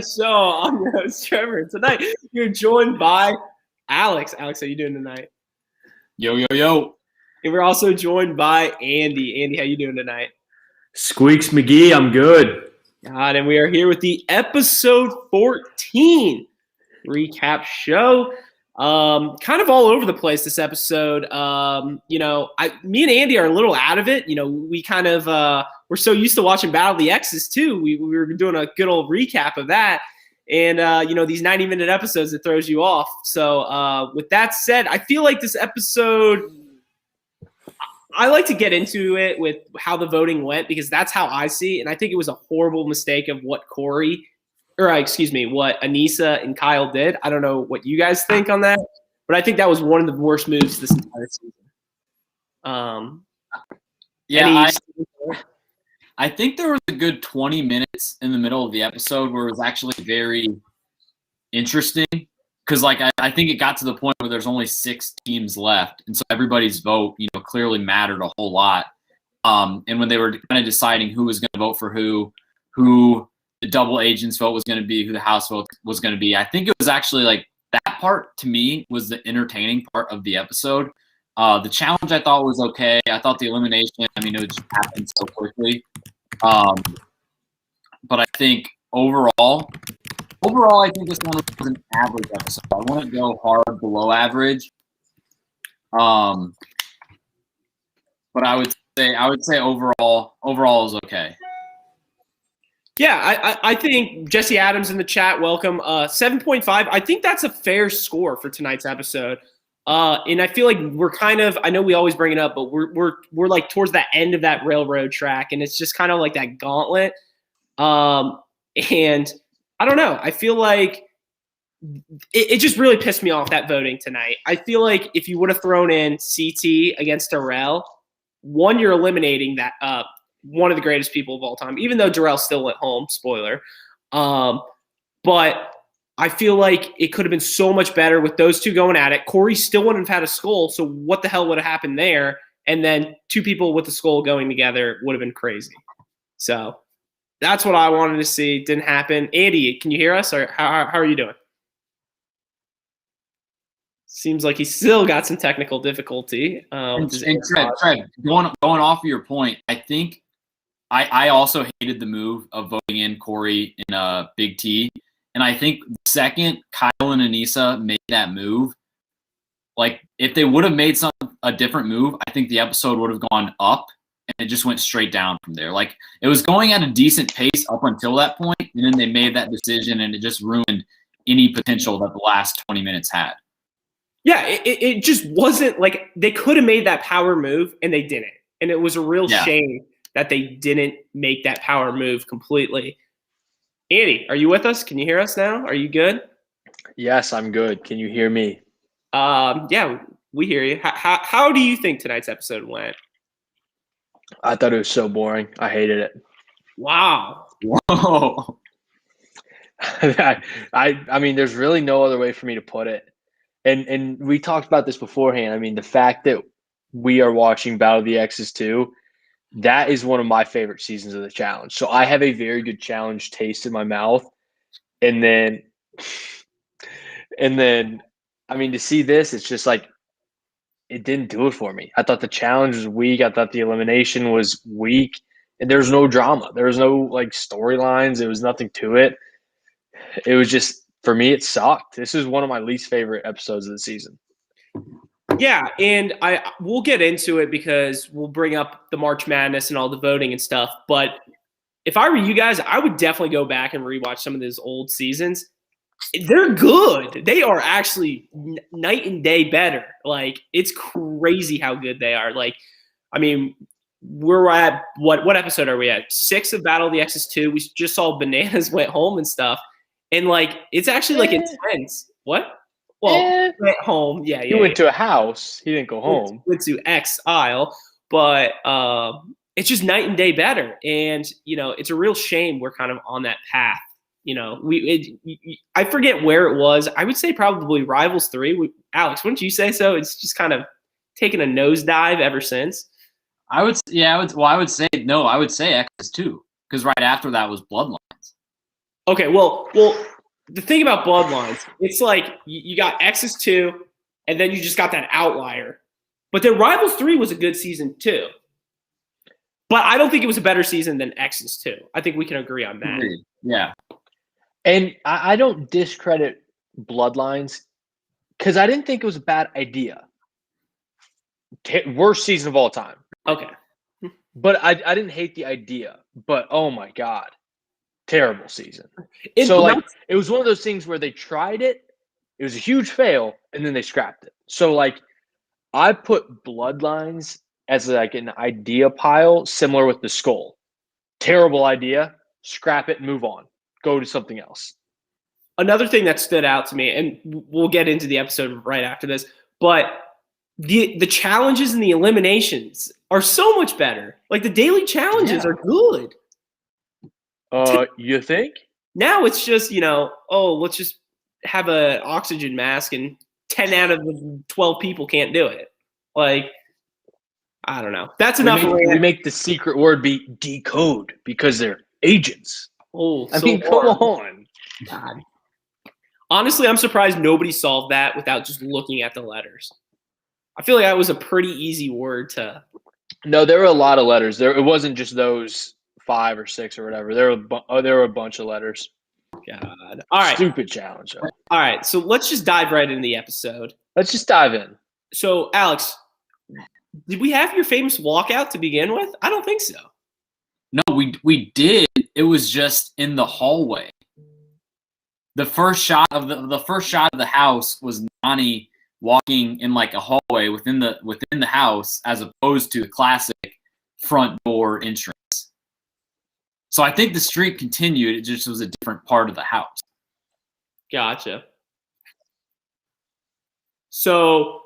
So I'm your host, Trevor. Tonight, you're joined by Alex. Alex, how you doing tonight? Yo, yo, yo. And we're also joined by Andy. Andy, how you doing tonight? Squeaks McGee, I'm good. God, and we are here with the episode 14 recap show. Kind of all over the place this episode. Me and Andy are a little out of it. We kind of we're so used to watching Battle of the X's too. We were doing a good old recap of that. And, these 90-minute episodes, it throws you off. So with that said, I feel like this episode, I like to get into it with how the voting went because that's how I see it. And I think it was a horrible mistake of what what Anissa and Kyle did. I don't know what you guys think on that, but I think that was one of the worst moves this entire season. I think there was a good 20 minutes in the middle of the episode where it was actually very interesting because, I think it got to the point where there's only 6 teams left, and so everybody's vote, clearly mattered a whole lot. And when they were kind of deciding who was going to vote for who the double agent's vote was going to be, who the House vote was going to be, I think it was actually that part to me was the entertaining part of the episode. The challenge I thought was okay. I thought the elimination, it just happened so quickly. But I think overall, I think this one was an average episode. I wouldn't go hard below average. But I would say overall is okay. Yeah, I think Jesse Adams in the chat, welcome. 7.5. I think that's a fair score for tonight's episode. And I feel like we're kind of, I know we always bring it up, but we're like towards that end of that railroad track, and it's just kind of like that gauntlet. And I don't know. I feel like it just really pissed me off, that voting tonight. I feel like if you would have thrown in CT against Darrell, one, you're eliminating that one of the greatest people of all time, even though Darrell still went home, spoiler. But I feel like it could have been so much better with those two going at it. Corey still wouldn't have had a skull, so what the hell would have happened there? And then 2 people with the skull going together would have been crazy. So that's what I wanted to see. Didn't happen. Andy, can you hear us, or how are you doing? Seems like he's still got some technical difficulty. And Trev, going off of your point, I think I also hated the move of voting in Corey in Big T. And I think the second Kyle and Anissa made that move, if they would have made a different move, I think the episode would have gone up, and it just went straight down from there. It was going at a decent pace up until that point, and then they made that decision, and it just ruined any potential that the last 20 minutes had. Yeah, it just wasn't they could have made that power move, and they didn't. And it was a real shame that they didn't make that power move completely. Andy, are you with us? Can you hear us now? Are you good? Yes, I'm good. Can you hear me? Yeah, we hear you. How do you think tonight's episode went? I thought it was so boring. I hated it. Wow. Whoa. I mean, there's really no other way for me to put it. And we talked about this beforehand. I mean, the fact that we are watching Battle of the X's too, that is one of my favorite seasons of the challenge. So I have a very good challenge taste in my mouth. And then, I mean, to see this, it's just it didn't do it for me. I thought the challenge was weak. I thought the elimination was weak. And there was no drama. There was no storylines. There was nothing to it. It was just, for me, it sucked. This is one of my least favorite episodes of the season. Yeah, and we'll get into it because we'll bring up the March Madness and all the voting and stuff. But if I were you guys, I would definitely go back and rewatch some of those old seasons. They're good. They are actually night and day better. It's crazy how good they are. We're at what episode are we at? 6 of Battle of the X's 2. We just saw Bananas went home and stuff. And it's actually intense. What? Well, went home. Yeah. He went to a house. He didn't go home. Went to exile, but it's just night and day better. And it's a real shame we're kind of on that path. I forget where it was. I would say probably Rivals 3. Alex, wouldn't you say so? It's just kind of taken a nosedive ever since. I would say X's 2, because right after that was Bloodlines. Okay, well, the thing about Bloodlines, it's like you got X's 2, and then you just got that outlier. But then Rivals 3 was a good season too. But I don't think it was a better season than X's 2. I think we can agree on that. Yeah. And I don't discredit Bloodlines because I didn't think it was a bad idea. Worst season of all time. Okay. But I didn't hate the idea. But oh my God, terrible season. It was one of those things where they tried it. It was a huge fail, and then they scrapped it. So like, I put Bloodlines as like an idea pile, similar with the Skull. Terrible idea. Scrap it and move on. Go to something else. Another thing that stood out to me, and we'll get into the episode right after this, but the challenges and the eliminations are so much better. Like the daily challenges are good. You think? Now it's just, let's just have an oxygen mask and 10 out of the 12 people can't do it. Like, I don't know. That's enough. We make the secret word be decode because they're agents. Oh, I mean, come on. God. Honestly, I'm surprised nobody solved that without just looking at the letters. I feel like that was a pretty easy word to. No, there were a lot of letters. It wasn't just those 5 or 6 or whatever. There were a bunch of letters. God. All right. Stupid challenge. Though. All right. So let's just dive right into the episode. Let's just dive in. So, Alex, did we have your famous walkout to begin with? I don't think so. No, we did. It was just in the hallway. The first shot of the house was Nani walking in like a hallway within the house, as opposed to the classic front door entrance. So I think the streak continued. It just was a different part of the house. Gotcha. So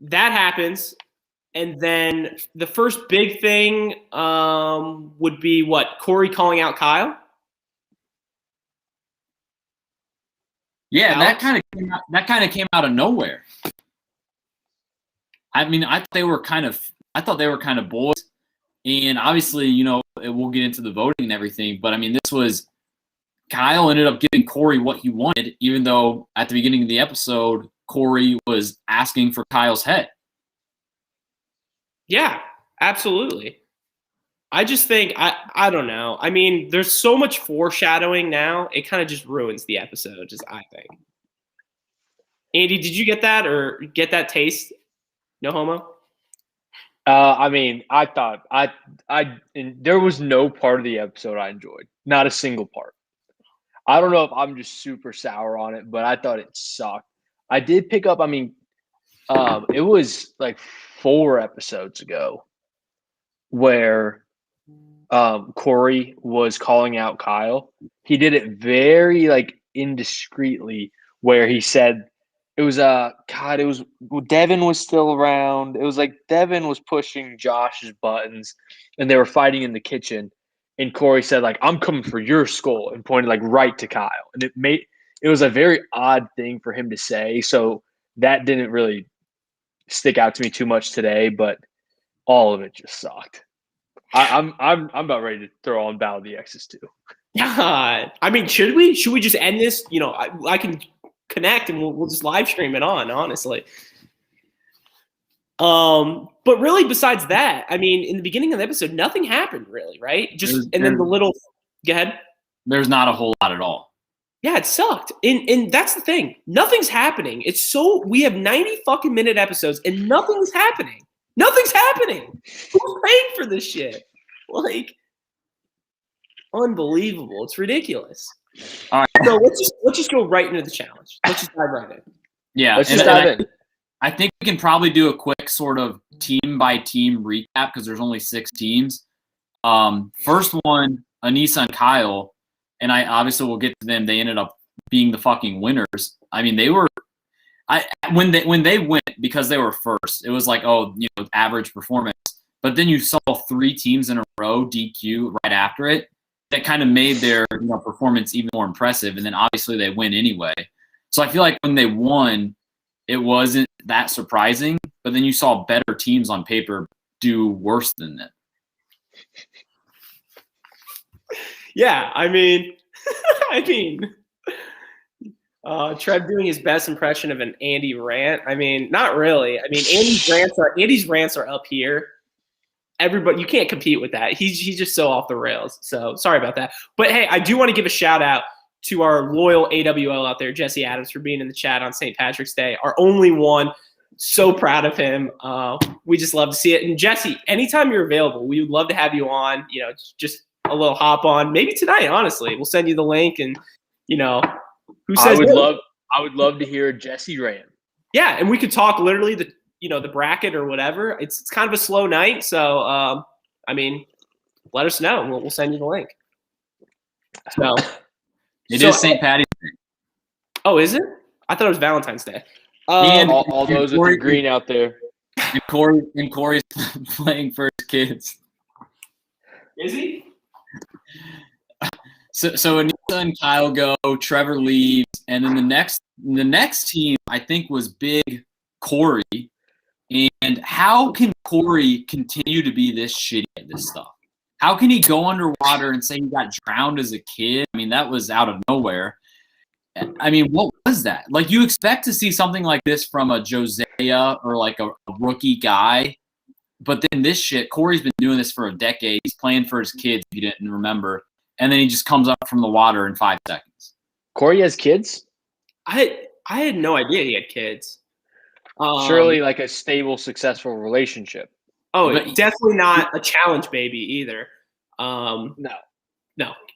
that happens. And then the first big thing would be what? Corey calling out Kyle? Yeah, Alex? that kind of came out of nowhere. I mean, I thought they were kind of boys, and obviously, we'll get into the voting and everything. But I mean, this was Kyle ended up giving Corey what he wanted, even though at the beginning of the episode, Corey was asking for Kyle's head. Yeah, absolutely. I just think I don't know. I mean, there's so much foreshadowing now. It kind of just ruins the episode, I think. Andy, did you get that or get that taste? No homo? I mean, I thought there was no part of the episode I enjoyed. Not a single part. I don't know if I'm just super sour on it, but I thought it sucked. I did pick up, it was like 4 episodes ago where Corey was calling out Kyle. He did it very like indiscreetly, where he said it was Devin was still around. It was like Devin was pushing Josh's buttons and they were fighting in the kitchen, and Corey said like, "I'm coming for your skull," and pointed like right to Kyle. And it was a very odd thing for him to say, so that didn't really stick out to me too much today, but all of it just sucked. I'm about ready to throw on Battle of the X's too. God. I mean, should we just end this? I can connect and we'll just live stream it on, honestly. But really, besides that, I mean, in the beginning of the episode, nothing happened really, right? Then the little. Go ahead. There's not a whole lot at all. Yeah, it sucked. And that's the thing. Nothing's happening. We have 90 fucking minute episodes and nothing's happening. Nothing's happening. Who's paying for this shit? Like, unbelievable. It's ridiculous. All right. So let's just go right into the challenge. Let's just dive right in. Yeah, let's just dive in. I think we can probably do a quick sort of team by team recap because there's only 6 teams. First one, Anissa and Kyle, and I obviously will get to them. They ended up being the fucking winners. I mean, they were. When they went, because they were first, it was like, average performance. But then you saw 3 teams in a row DQ right after it. That kind of made their performance even more impressive. And then obviously they win anyway. So I feel like when they won, it wasn't that surprising. But then you saw better teams on paper do worse than that. Yeah, I mean, I mean, Trev doing his best impression of an Andy rant. I mean, not really. I mean, Andy's rants are up here. Everybody, you can't compete with that. He's just so off the rails. So sorry about that. But hey, I do want to give a shout out to our loyal AWL out there, Jesse Adams, for being in the chat on St. Patrick's Day. Our only one. So proud of him. We just love to see it. And Jesse, anytime you're available, we would love to have you on. You know, just a little hop on. Maybe tonight, honestly. We'll send you the link, and you know, who says I would love to hear Jesse rant. Yeah, and we could talk literally the bracket or whatever. It's kind of a slow night, so I mean, let us know. We'll send you the link. So it is St. Patty's Day. Oh, is it? I thought it was Valentine's Day. And all those with the green out there. And Corey's playing for his kids. Is he? So Anissa and Kyle go, Trevor leaves, and then the next team I think was Big Corey. And how can Corey continue to be this shitty at this stuff? How can he go underwater and say he got drowned as a kid? I mean, that was out of nowhere. I mean, what was that? Like, you expect to see something like this from a Josiah or like a rookie guy, but then this shit, Corey's been doing this for a decade. He's playing for his kids, if you didn't remember, and then he just comes up from the water in 5 seconds. Corey has kids? I had no idea he had kids. Surely like a stable, successful relationship. Oh, but definitely not a challenge baby either. No,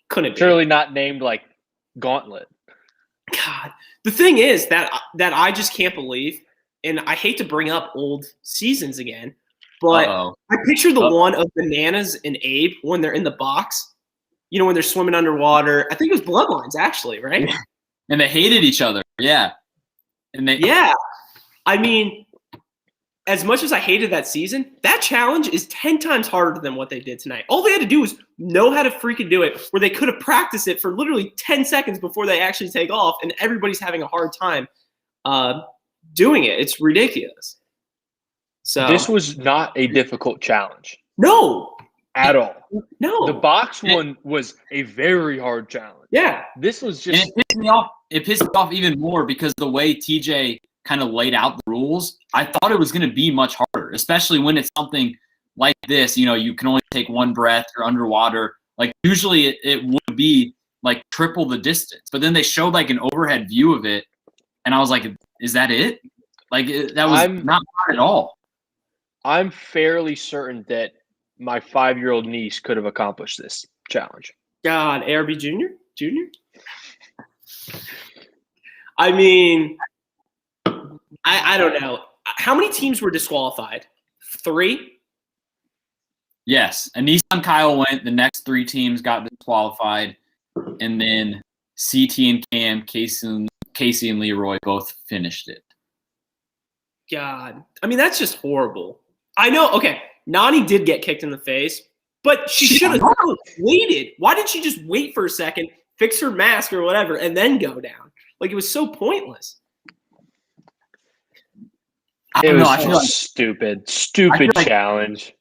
couldn't be. Surely not named like Gauntlet. God, the thing is that I just can't believe, and I hate to bring up old seasons again, but I picture the one of Bananas and Abe when they're in the box. You know, when they're swimming underwater. I think it was Bloodlines, actually, right? And they hated each other. Yeah. Yeah. I mean, as much as I hated that season, that challenge is 10 times harder than what they did tonight. All they had to do was know how to freaking do it, where they could have practiced it for literally 10 seconds before they actually take off, and everybody's having a hard time doing it. It's ridiculous. So this was not a difficult challenge. No. At all. No. The box one was a very hard challenge. Yeah. This was just – it pissed me off even more because the way TJ – kind of laid out the rules, I thought it was going to be much harder, especially when it's something like this. You know, you can only take one breath, you're underwater. Like, usually it would be like triple the distance, but then they showed like an overhead view of it, and I was like, is that it? Like, that was not hard at all. I'm fairly certain that my 5-year-old niece could have accomplished this challenge. God, ARB Junior? I mean, I don't know. How many teams were disqualified? 3? Yes. Anissa and Kyle went. The next 3 teams got disqualified. And then CT and Cam, Casey and Leroy both finished it. God. I mean, that's just horrible. I know. Okay. Nani did get kicked in the face, but she should have waited. Why didn't she just wait for a second, fix her mask or whatever, and then go down? Like, it was so pointless. It was stupid challenge.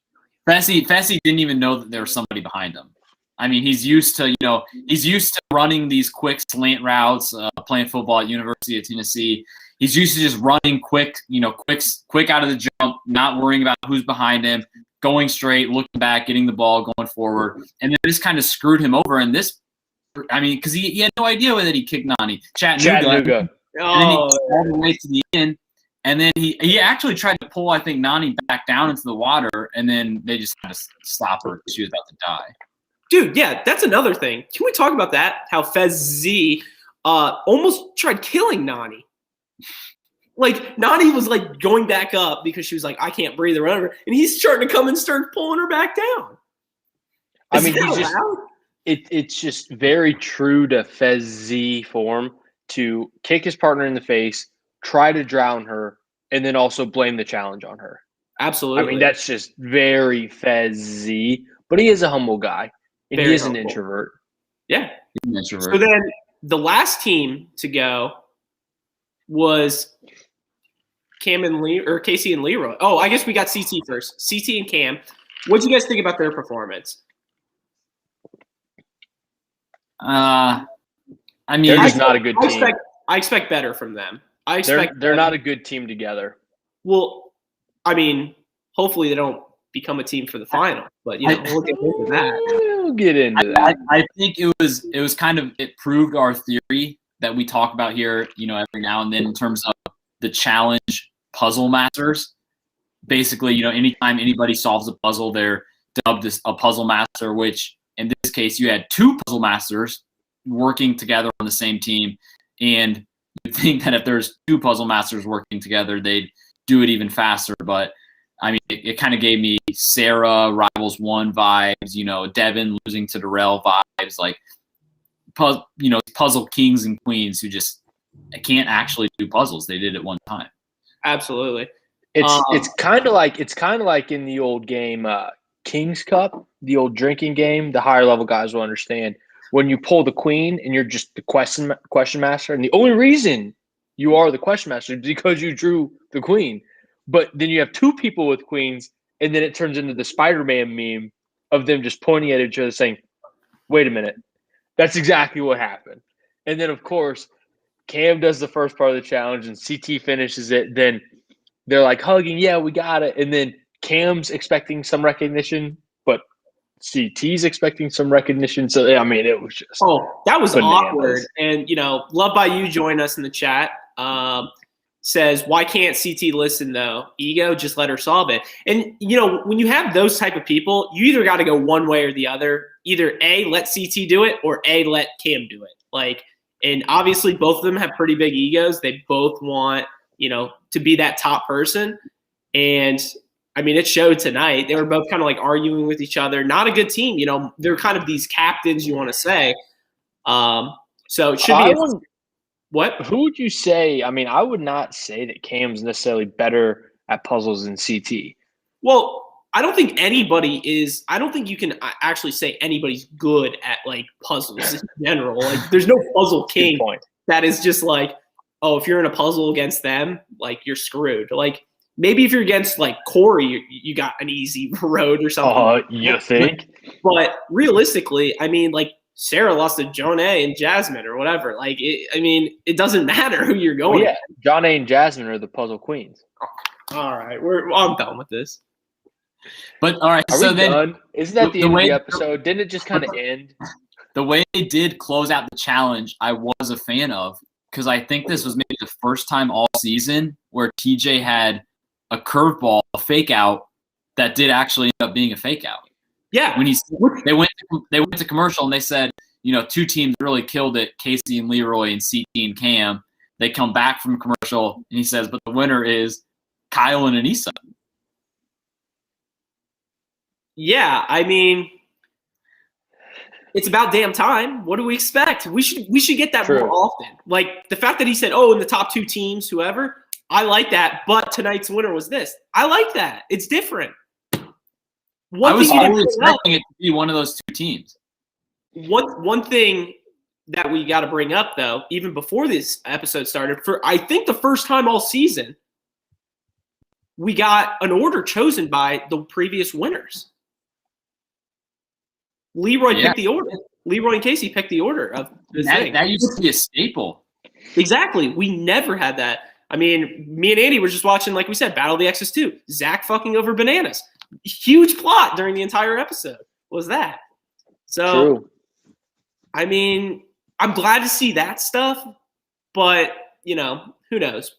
Fessy didn't even know that there was somebody behind him. I mean, he's used to running these quick slant routes, playing football at University of Tennessee. He's used to just running quick out of the jump, not worrying about who's behind him, going straight, looking back, getting the ball, going forward. And then this kind of screwed him over. And this, I mean, because he had no idea that he kicked Nani. Chattanooga. And then he all the way to the end. And then he actually tried to pull, I think, Nani back down into the water, and then they just had to stop her because she was about to die. Dude, yeah, that's another thing. Can we talk about that? How Fez Z almost tried killing Nani. Like, Nani was, like, going back up because she was like, I can't breathe or whatever, and he's starting to come and start pulling her back down. I mean, it's just very true to Fez Z form to kick his partner in the face, try to drown her, and then also blame the challenge on her. Absolutely. I mean, that's just very Fez-y, but he is a humble guy, and he is an introvert. Yeah. He's an introvert. So then the last team to go was Cam and Casey and Leroy. Oh, I guess we got CT first. CT and Cam. What do you guys think about their performance? I mean, They're just not a good team. I expect better from them. They're not a good team together. Well, I mean, hopefully they don't become a team for the final, but we'll get into that. We'll get into that. I think it was kind of, it proved our theory that we talk about here, every now and then in terms of the challenge puzzle masters. Basically, anytime anybody solves a puzzle, they're dubbed as a puzzle master, which in this case you had two puzzle masters working together on the same team. And you'd think that if there's two puzzle masters working together, they'd do it even faster. But I mean, it kind of gave me Sarah Rivals 1 vibes, Devin losing to Darrell vibes, like, puzzle kings and queens who just can't actually do puzzles. They did it one time. Absolutely. It's kind of like in the old game King's Cup, the old drinking game. The higher level guys will understand when you pull the queen and you're just the question master, and the only reason you are the question master is because you drew the queen. But then you have two people with queens, and then it turns into the Spider-Man meme of them just pointing at each other saying, "Wait a minute, that's exactly what happened." And then of course Cam does the first part of the challenge and CT finishes it. Then they're like hugging, yeah, we got it. And then Cam's expecting some recognition, but CT's expecting some recognition. So, I mean, it was just that was bananas. awkward. And, Love by You joined us in the chat. Says, why can't CT listen, though? Ego, just let her solve it. And, when you have those type of people, you either got to go one way or the other. Either A, let CT do it, or A, let Cam do it. And obviously both of them have pretty big egos. They both want to be that top person. And I mean, it showed tonight. They were both kind of like arguing with each other. Not a good team. They're kind of these captains, you want to say. So it should be. What? Who would you say? I mean, I would not say that Cam's necessarily better at puzzles than CT. Well, I don't think anybody is. I don't think you can actually say anybody's good at puzzles in general. There's no puzzle king that is just if you're in a puzzle against them, you're screwed. Maybe if you're against Corey, you got an easy road or something. You think? But realistically, I mean, Sarah lost to Jonay and Jasmine or whatever. It doesn't matter who you're going. Well, yeah, Jonay and Jasmine are the puzzle queens. All right, I'm done with this. But all right, so then done? Isn't that the end of the episode? Didn't it just kind of end? The way they did close out the challenge, I was a fan of, because I think this was maybe the first time all season where TJ had a curveball, a fake out that did actually end up being a fake out. Yeah. When they went to commercial and they said, two teams really killed it, Casey and Leroy and CT and Cam. They come back from commercial and he says, but the winner is Kyle and Anissa. Yeah, I mean, it's about damn time. What do we expect? We should get that more often. The fact that he said, in the top two teams, whoever, I like that. But tonight's winner was this. I like that. It's different. I was always expecting it to be one of those two teams. One thing that we got to bring up, though, even before this episode started, for I think the first time all season, we got an order chosen by the previous winners. Leroy picked the order. Leroy and Casey picked the order of the thing. That used to be a staple. Exactly. We never had that. I mean, me and Andy were just watching, like we said, Battle of the X's 2. Zach fucking over bananas. Huge plot during the entire episode was that. So, True. I mean, I'm glad to see that stuff, but, who knows?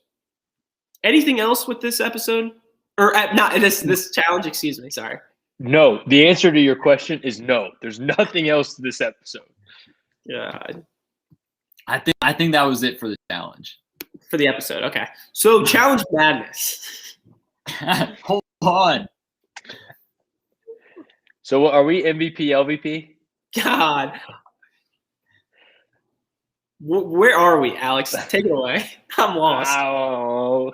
Anything else with this episode? Or not this challenge, excuse me, sorry. No, the answer to your question is no. There's nothing else to this episode. Yeah. I think that was it for the challenge. For the episode, okay. So, Challenge Madness. Hold on. So, are we MVP, LVP? God. Where are we, Alex? Take it away. I'm lost. Oh.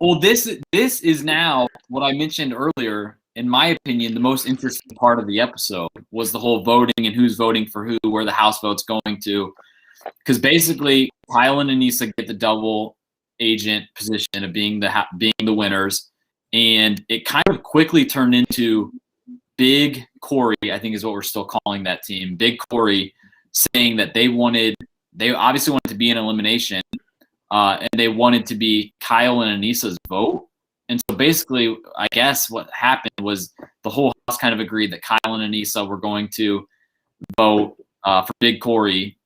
Well, this is now what I mentioned earlier. In my opinion, the most interesting part of the episode was the whole voting and who's voting for who, where the house vote's going to. Because basically, Kyle and Anissa get the double agent position of being the winners, and it kind of quickly turned into Big Corey, I think is what we're still calling that team. Big Corey saying that they wanted they obviously wanted to be an elimination, and they wanted to be Kyle and Anissa's vote. And so basically, I guess what happened was the whole house kind of agreed that Kyle and Anissa were going to vote for Big Corey.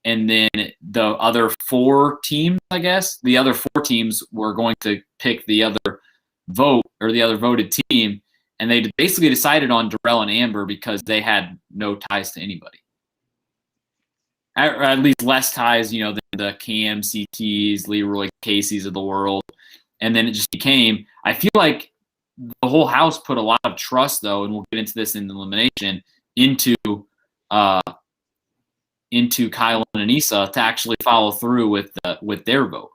And then the other 4 teams, I guess, the other 4 teams were going to pick the other vote or the other voted team. And they basically decided on Darrell and Amber because they had no ties to anybody. Or at least less ties, than the Cam, CTs, Leroy Casey's of the world. And then it just became, I feel like the whole house put a lot of trust, though, and we'll get into this in the elimination, into Kyle and Anissa to actually follow through with their vote.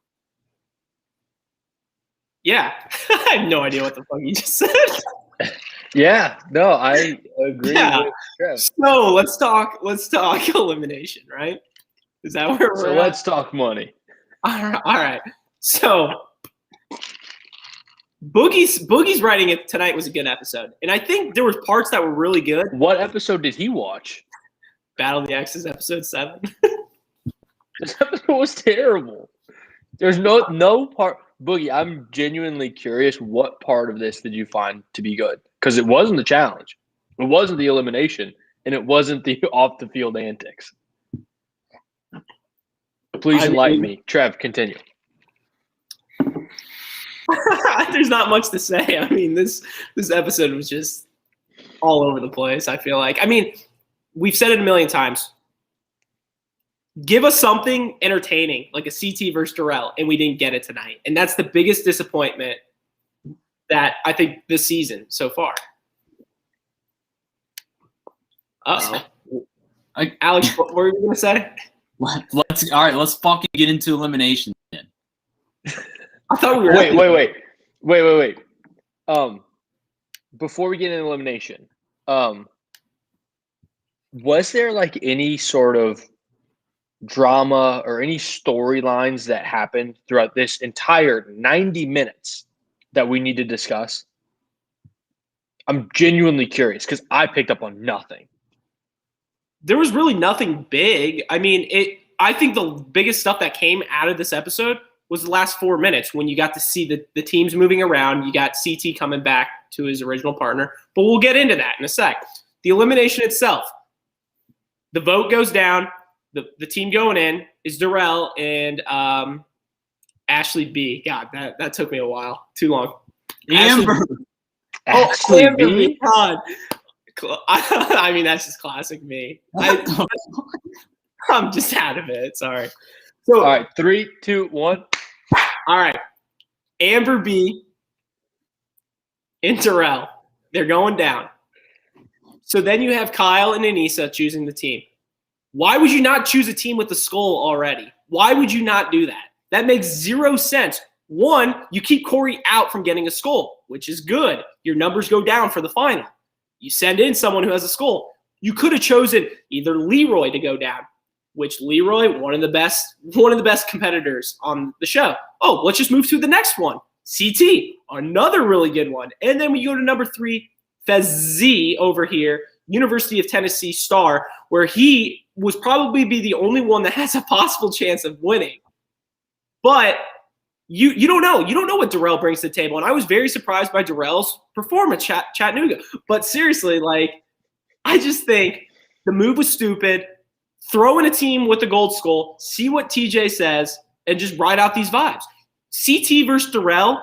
Yeah. I have no idea what the fuck you just said. Yeah, no, I agree with Trev. So let's talk elimination, right? Is that where we're at? Let's talk money. All right. So Boogie's writing it tonight was a good episode. And I think there was parts that were really good. What episode did he watch? Battle of the X's episode 7. This episode was terrible. There's no part. Boogie, I'm genuinely curious, what part of this did you find to be good? Because it wasn't the challenge. It wasn't the elimination. And it wasn't the off-the-field antics. Please enlighten me. Trev, continue. There's not much to say. I mean, this episode was just all over the place, I feel like. I mean, we've said it a million times. Give us something entertaining, like a CT versus Darrell, and we didn't get it tonight. And that's the biggest disappointment that I think this season so far. Uh-oh. Alex, what were you going to say? Let's fucking get into elimination then. I thought we were Wait. Before we get into elimination, was there like any sort of drama or any storylines that happened throughout this entire 90 minutes that we need to discuss? I'm genuinely curious because I picked up on nothing. There was really nothing big. I mean, I think the biggest stuff that came out of this episode was the last 4 minutes when you got to see the teams moving around. You got CT coming back to his original partner. But we'll get into that in a sec. The elimination itself. The vote goes down. The team going in is Darrell and Ashley B. God, that took me a while. Too long. Amber. Ashley Amber B? God. I mean, that's just classic me. I'm just out of it. Sorry. So, all right, 3, 2, 1. All right. Amber B and Darrell. They're going down. So then you have Kyle and Anissa choosing the team. Why would you not choose a team with the skull already? Why would you not do that? That makes zero sense. One, you keep Corey out from getting a skull, which is good. Your numbers go down for the final. You send in someone who has a skull. You could have chosen either Leroy to go down, which Leroy, one of the best competitors on the show. Oh, let's just move to the next one. CT, another really good one. And then we go to number 3, Fezzi over here, University of Tennessee star, where he was probably be the only one that has a possible chance of winning. But you don't know. You don't know what Darrell brings to the table. And I was very surprised by Darrell's performance, Chattanooga. But seriously, I just think the move was stupid. Throw in a team with the gold skull, see what TJ says, and just ride out these vibes. CT versus Darrell,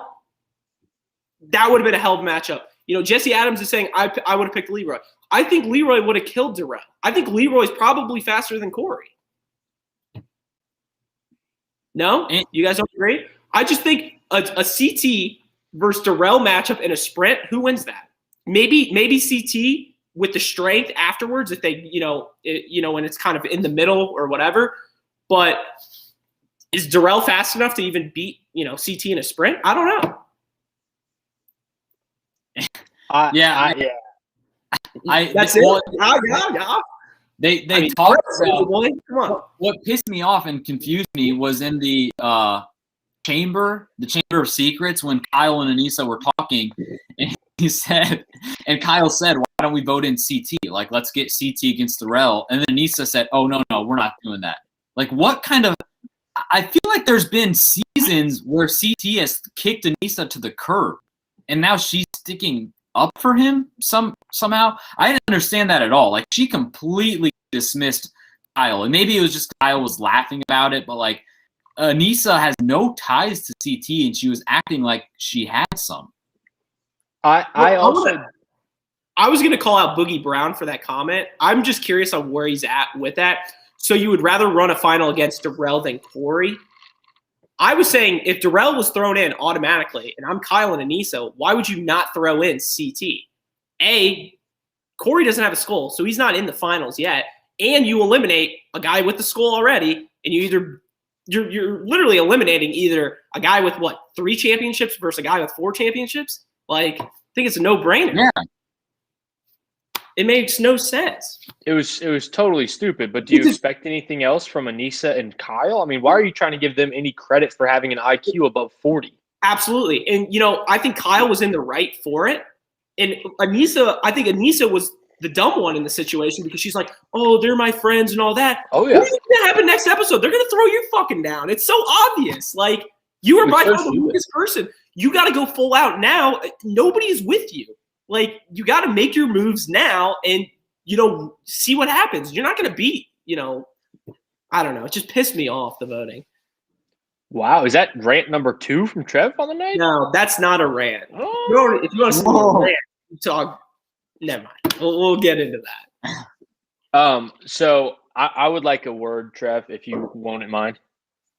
that would have been a hell of a matchup. Jesse Adams is saying, I would have picked Leroy. I think Leroy would have killed Darrell. I think Leroy's probably faster than Corey. No? You guys don't agree? I just think a CT versus Darrell matchup in a sprint, who wins that? Maybe CT with the strength afterwards if they, when it's kind of in the middle or whatever. But is Darrell fast enough to even beat, CT in a sprint? I don't know. That's it. They talked about what pissed me off and confused me was in the chamber of secrets when Kyle and Anissa were talking, and Kyle said, "Why don't we vote in CT? Let's get CT against Darrell." And then Anissa said, "Oh no, we're not doing that." Like, what kind of – I feel like there's been seasons where CT has kicked Anissa to the curb, and now she's sticking up for him somehow. I didn't understand that at all. Like, she completely dismissed Kyle, and maybe it was just Kyle was laughing about it, but, like, Anissa has no ties to CT, and she was acting like she had some. I was going to call out Boogie Brown for that comment. I'm just curious on where he's at with that. So you would rather run a final against Darrell than Corey? I was saying if Darrell was thrown in automatically, and I'm Kyle and Anissa, why would you not throw in CT? A, Corey doesn't have a skull, so he's not in the finals yet, and you eliminate a guy with the skull already, and you're literally eliminating either a guy with, 3 championships versus a guy with 4 championships? Like, I think it's a no-brainer. Yeah. It makes no sense. It was totally stupid, but do you expect anything else from Anissa and Kyle? I mean, why are you trying to give them any credit for having an IQ above 40? Absolutely. And, I think Kyle was in the right for it. And I think Anissa was the dumb one in the situation because she's like, oh, they're my friends and all that. Oh, yeah. What's going to happen next episode? They're going to throw you fucking down. It's so obvious. Like, you are by far the weakest person. You got to go full out now. Nobody's with you. Like, you got to make your moves now and, see what happens. You're not going to beat, I don't know. It just pissed me off, the voting. Wow. Is that rant number 2 from Trev on the night? No, that's not a rant. Oh. If you want to see a rant, talk. Never mind. We'll get into that. So I would like a word, Trev, if you won't mind.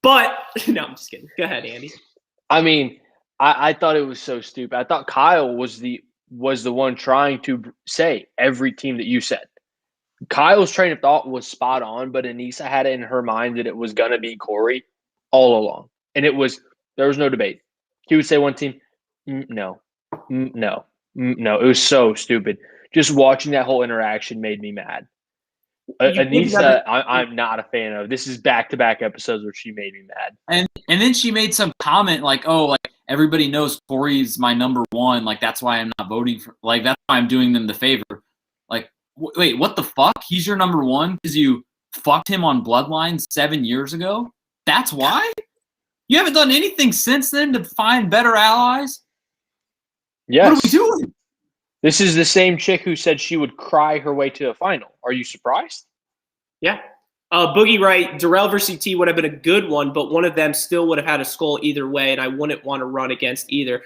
But, no, I'm just kidding. Go ahead, Andy. I mean, I thought it was so stupid. I thought Kyle was the one trying to say every team that you said. Kyle's train of thought was spot on, but Anissa had it in her mind that it was going to be Corey all along. And there was no debate. He would say one team, no. It was so stupid. Just watching that whole interaction made me mad. Anissa, I'm not a fan of. This is back-to-back episodes where she made me mad. And then she made some comment like, oh, like, everybody knows Corey's my number 1. Like, that's why I'm not voting for – like, that's why I'm doing them the favor. Like, wait, what the fuck? He's your number 1 because you fucked him on Bloodline 7 years ago? That's why? You haven't done anything since then to find better allies? Yes. What are we doing? This is the same chick who said she would cry her way to a final. Are you surprised? Yeah. Boogie right, Darrell versus CT would have been a good one, but one of them still would have had a skull either way, and I wouldn't want to run against either.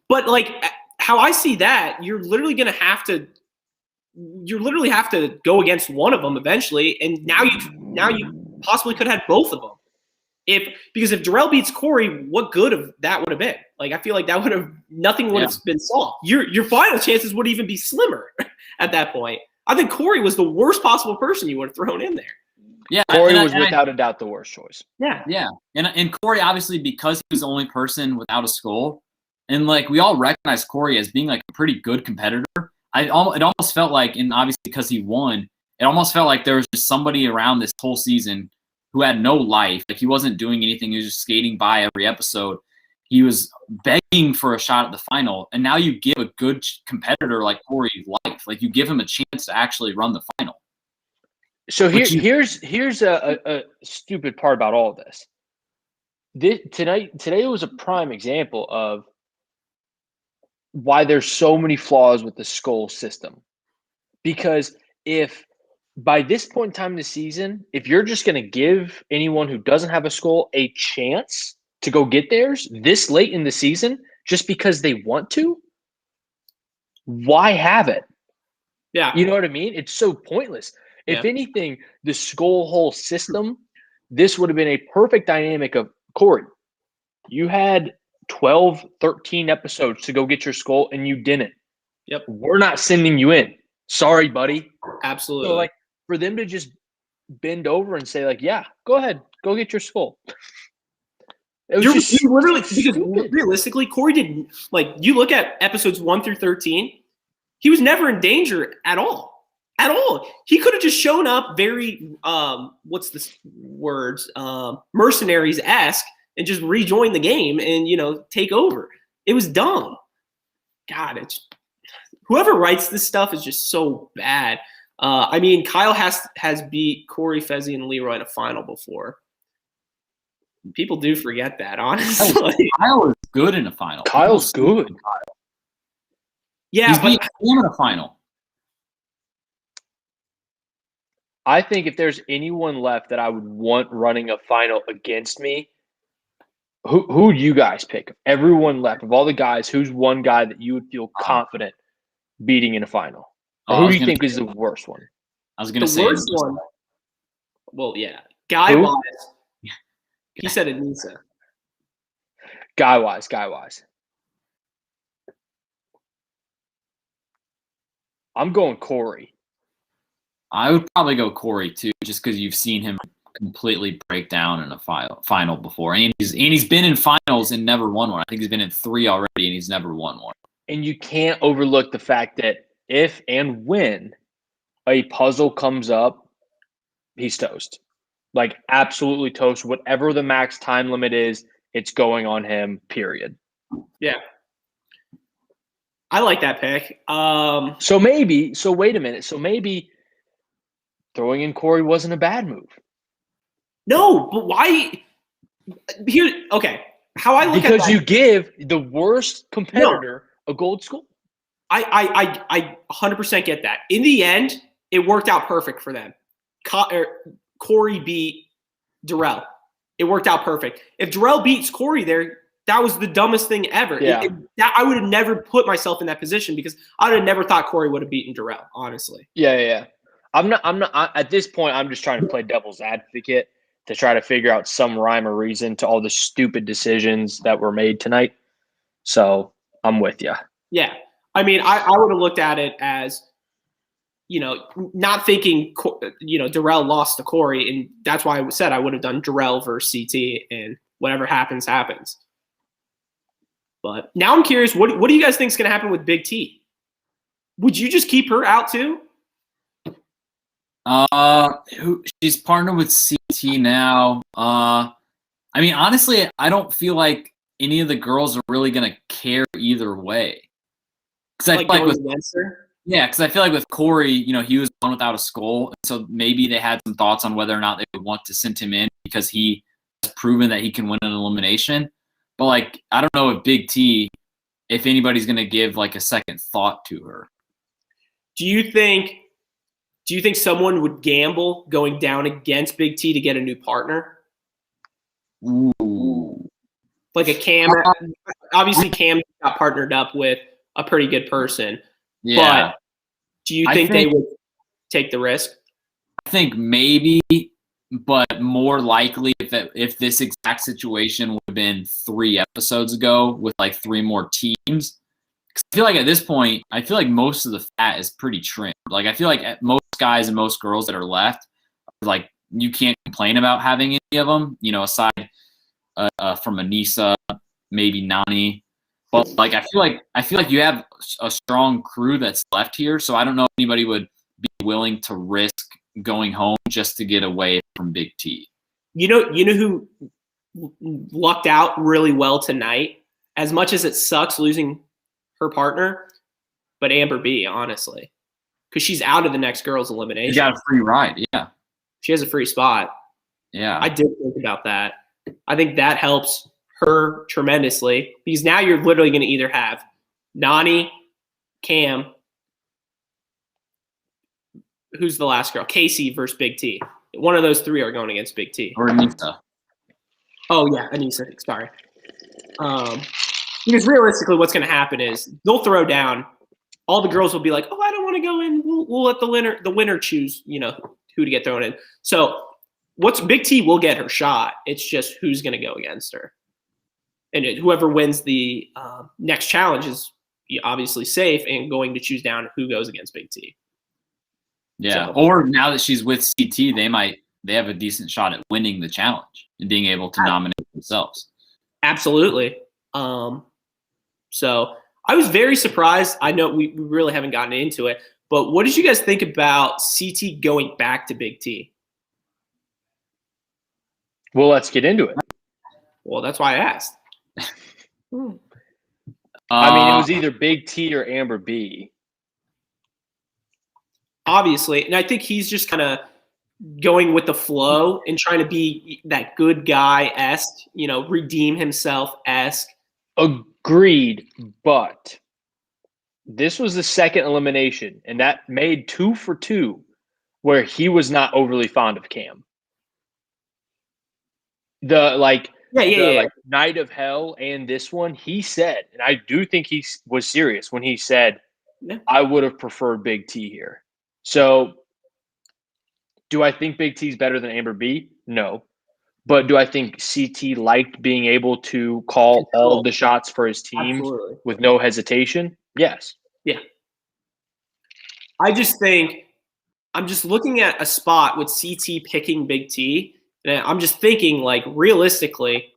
But, like, how I see that, you're literally have to go against one of them eventually, and now you possibly could have had both of them. Because if Darrell beats Corey, what good of that would have been? Like, I feel like that nothing would have been solved. Your final chances would even be slimmer at that point. I think Corey was the worst possible person you would have thrown in there. Yeah, Corey was without a doubt the worst choice. Yeah. And Corey, obviously, because he was the only person without a skull, and, like, we all recognize Corey as being, like, a pretty good competitor. It almost felt like, and obviously because he won, it almost felt like there was just somebody around this whole season who had no life. Like, he wasn't doing anything. He was just skating by every episode. He was begging for a shot at the final. And now you give a good competitor like Corey life. Like, you give him a chance to actually run the final. So here's a stupid part about all of this. Today was a prime example of why there's so many flaws with the skull system. Because if by this point in time in the season, if you're just going to give anyone who doesn't have a skull a chance to go get theirs this late in the season just because they want to, why have it? Yeah. You know what I mean? It's so pointless. If anything, the skull hole system, this would have been a perfect dynamic of Corey. You had 12, 13 episodes to go get your skull, and you didn't. Yep. We're not sending you in. Sorry, buddy. Absolutely. So, like, for them to just bend over and say, like, yeah, go ahead. Go get your skull. It was just literally, because realistically, Corey didn't, like, you look at episodes 1 through 13, he was never in danger at all. At all. He could have just shown up very, what's the words, mercenaries-esque and just rejoin the game and, take over. It was dumb. God, whoever writes this stuff is just so bad. I mean, Kyle has beat Corey, Fezzi, and Leroy in a final before. People do forget that, honestly. Kyle is good in a final. Kyle's good. Yeah, He's but beat Cam in a final. I think if there's anyone left that I would want running a final against me, who do you guys pick? Everyone left of all the guys, who's one guy that you would feel confident beating in a final? Or who do you think is the worst one? I was going to the say worst one. Well, yeah, guy-wise, he said Anissa. Guy-wise. I'm going Corey. I would probably go Corey too, just because you've seen him completely break down in a final before, and he's been in finals and never won one. I think he's been in 3 already, and he's never won one. And you can't overlook the fact that if and when a puzzle comes up, he's toast. Like absolutely toast. Whatever the max time limit is, it's going on him. Period. Yeah. I like that pick. So wait a minute. So maybe throwing in Corey wasn't a bad move. No, but why? Here, okay. How I look because at that, you give the worst competitor a gold score. I 100% get that. In the end, it worked out perfect for them. Corey beat Darrell. It worked out perfect. If Darrell beats Corey there, that was the dumbest thing ever. Yeah. I would have never put myself in that position because I would have never thought Corey would have beaten Darrell, honestly. Yeah. I'm not at this point, I'm just trying to play devil's advocate to try to figure out some rhyme or reason to all the stupid decisions that were made tonight. So I'm with you. Yeah. I mean, I would have looked at it as, not thinking, Darrell lost to Corey. And that's why I said I would have done Darrell versus CT and whatever happens, happens. But now I'm curious, what do you guys think is going to happen with Big T? Would you just keep her out too? She's partnered with CT now. I mean, honestly, I don't feel like any of the girls are really gonna care either way. Because I feel like with Corey, he was one without a skull, so maybe they had some thoughts on whether or not they would want to send him in because he has proven that he can win an elimination. But I don't know if Big T, if anybody's gonna give a second thought to her. Do you think someone would gamble going down against Big T to get a new partner? Ooh. Like a Cam. Obviously, Cam got partnered up with a pretty good person. Yeah. But do you think they would take the risk? I think maybe, but more likely if this exact situation would have been 3 episodes ago with 3 more teams. I feel like at this point, most of the fat is pretty trimmed. I feel like most guys and most girls that are left, you can't complain about having any of them, aside from Anissa, maybe Nani. But I feel like you have a strong crew that's left here, so I don't know if anybody would be willing to risk going home just to get away from Big T. You know who lucked out really well tonight? As much as it sucks losing her partner, but Amber B, honestly, because she's out of the next girls' elimination. She got a free ride, yeah. She has a free spot. Yeah, I did think about that. I think that helps her tremendously because now you're literally going to either have Nani, Cam, who's the last girl? Casey versus Big T. One of those 3 are going against Big T. Or Anissa. Oh yeah, Anissa. Sorry. Because realistically, what's going to happen is they'll throw down. All the girls will be like, "Oh, I don't want to go in. We'll let the winner choose. Who to get thrown in." So, Big T will get her shot. It's just who's going to go against her, and whoever wins the next challenge is obviously safe and going to choose down who goes against Big T. Yeah. So, or now that she's with CT, they have a decent shot at winning the challenge and being able to nominate themselves. Absolutely. So I was very surprised. I know we really haven't gotten into it, but what did you guys think about CT going back to Big T? Well, let's get into it. Well, that's why I asked. I mean, it was either Big T or Amber B. obviously. And I think he's just kind of going with the flow and trying to be that good guy-esque, redeem himself-esque. Agreed, but this was the second elimination, and that made 2 for 2 where he was not overly fond of Cam. The Night of Hell and this one, he said, and I do think he was serious when he said, I would have preferred Big T here. So do I think Big T's better than Amber B? No. But do I think CT liked being able to call all of the shots for his team with no hesitation? Yes. Yeah. I just think I'm just looking at a spot with CT picking Big T, and I'm just thinking, like, realistically,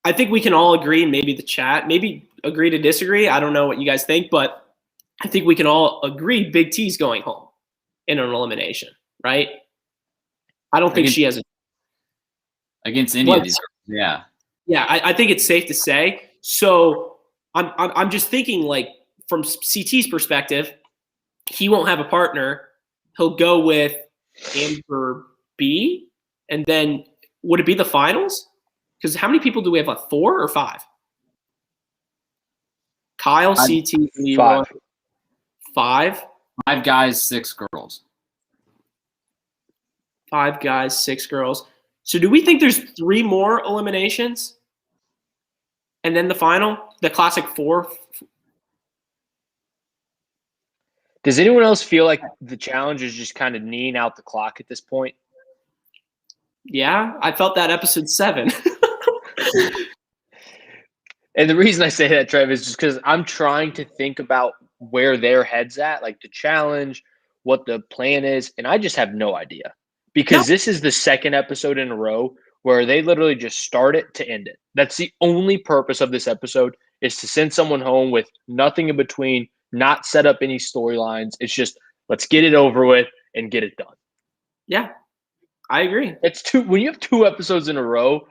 I think we can all agree, maybe the chat, maybe agree to disagree. I don't know what you guys think, but I think we can all agree Big T's going home in an elimination, right? I don't think she has a against any of these. Yeah. Yeah, I think it's safe to say. So I'm just thinking, like, from CT's perspective, he won't have a partner. He'll go with Amber B, and then would it be the finals? Because how many people do we have left? 4 or 5? Kyle, CT, Leroy. 5. 5 guys, 6 girls. 5 guys, 6 girls. So do we think there's 3 more eliminations? And then the final, the classic 4? Does anyone else feel like the challenge is just kind of kneeing out the clock at this point? Yeah, I felt that episode 7. And the reason I say that, Trev, is just because I'm trying to think about where their head's at, like the challenge, what the plan is, and I just have no idea. Because this is the second episode in a row where they literally just start it to end it. That's the only purpose of this episode, is to send someone home with nothing in between, not set up any storylines. It's just, let's get it over with and get it done. Yeah, I agree. It's 2 when you have 2 episodes in a row.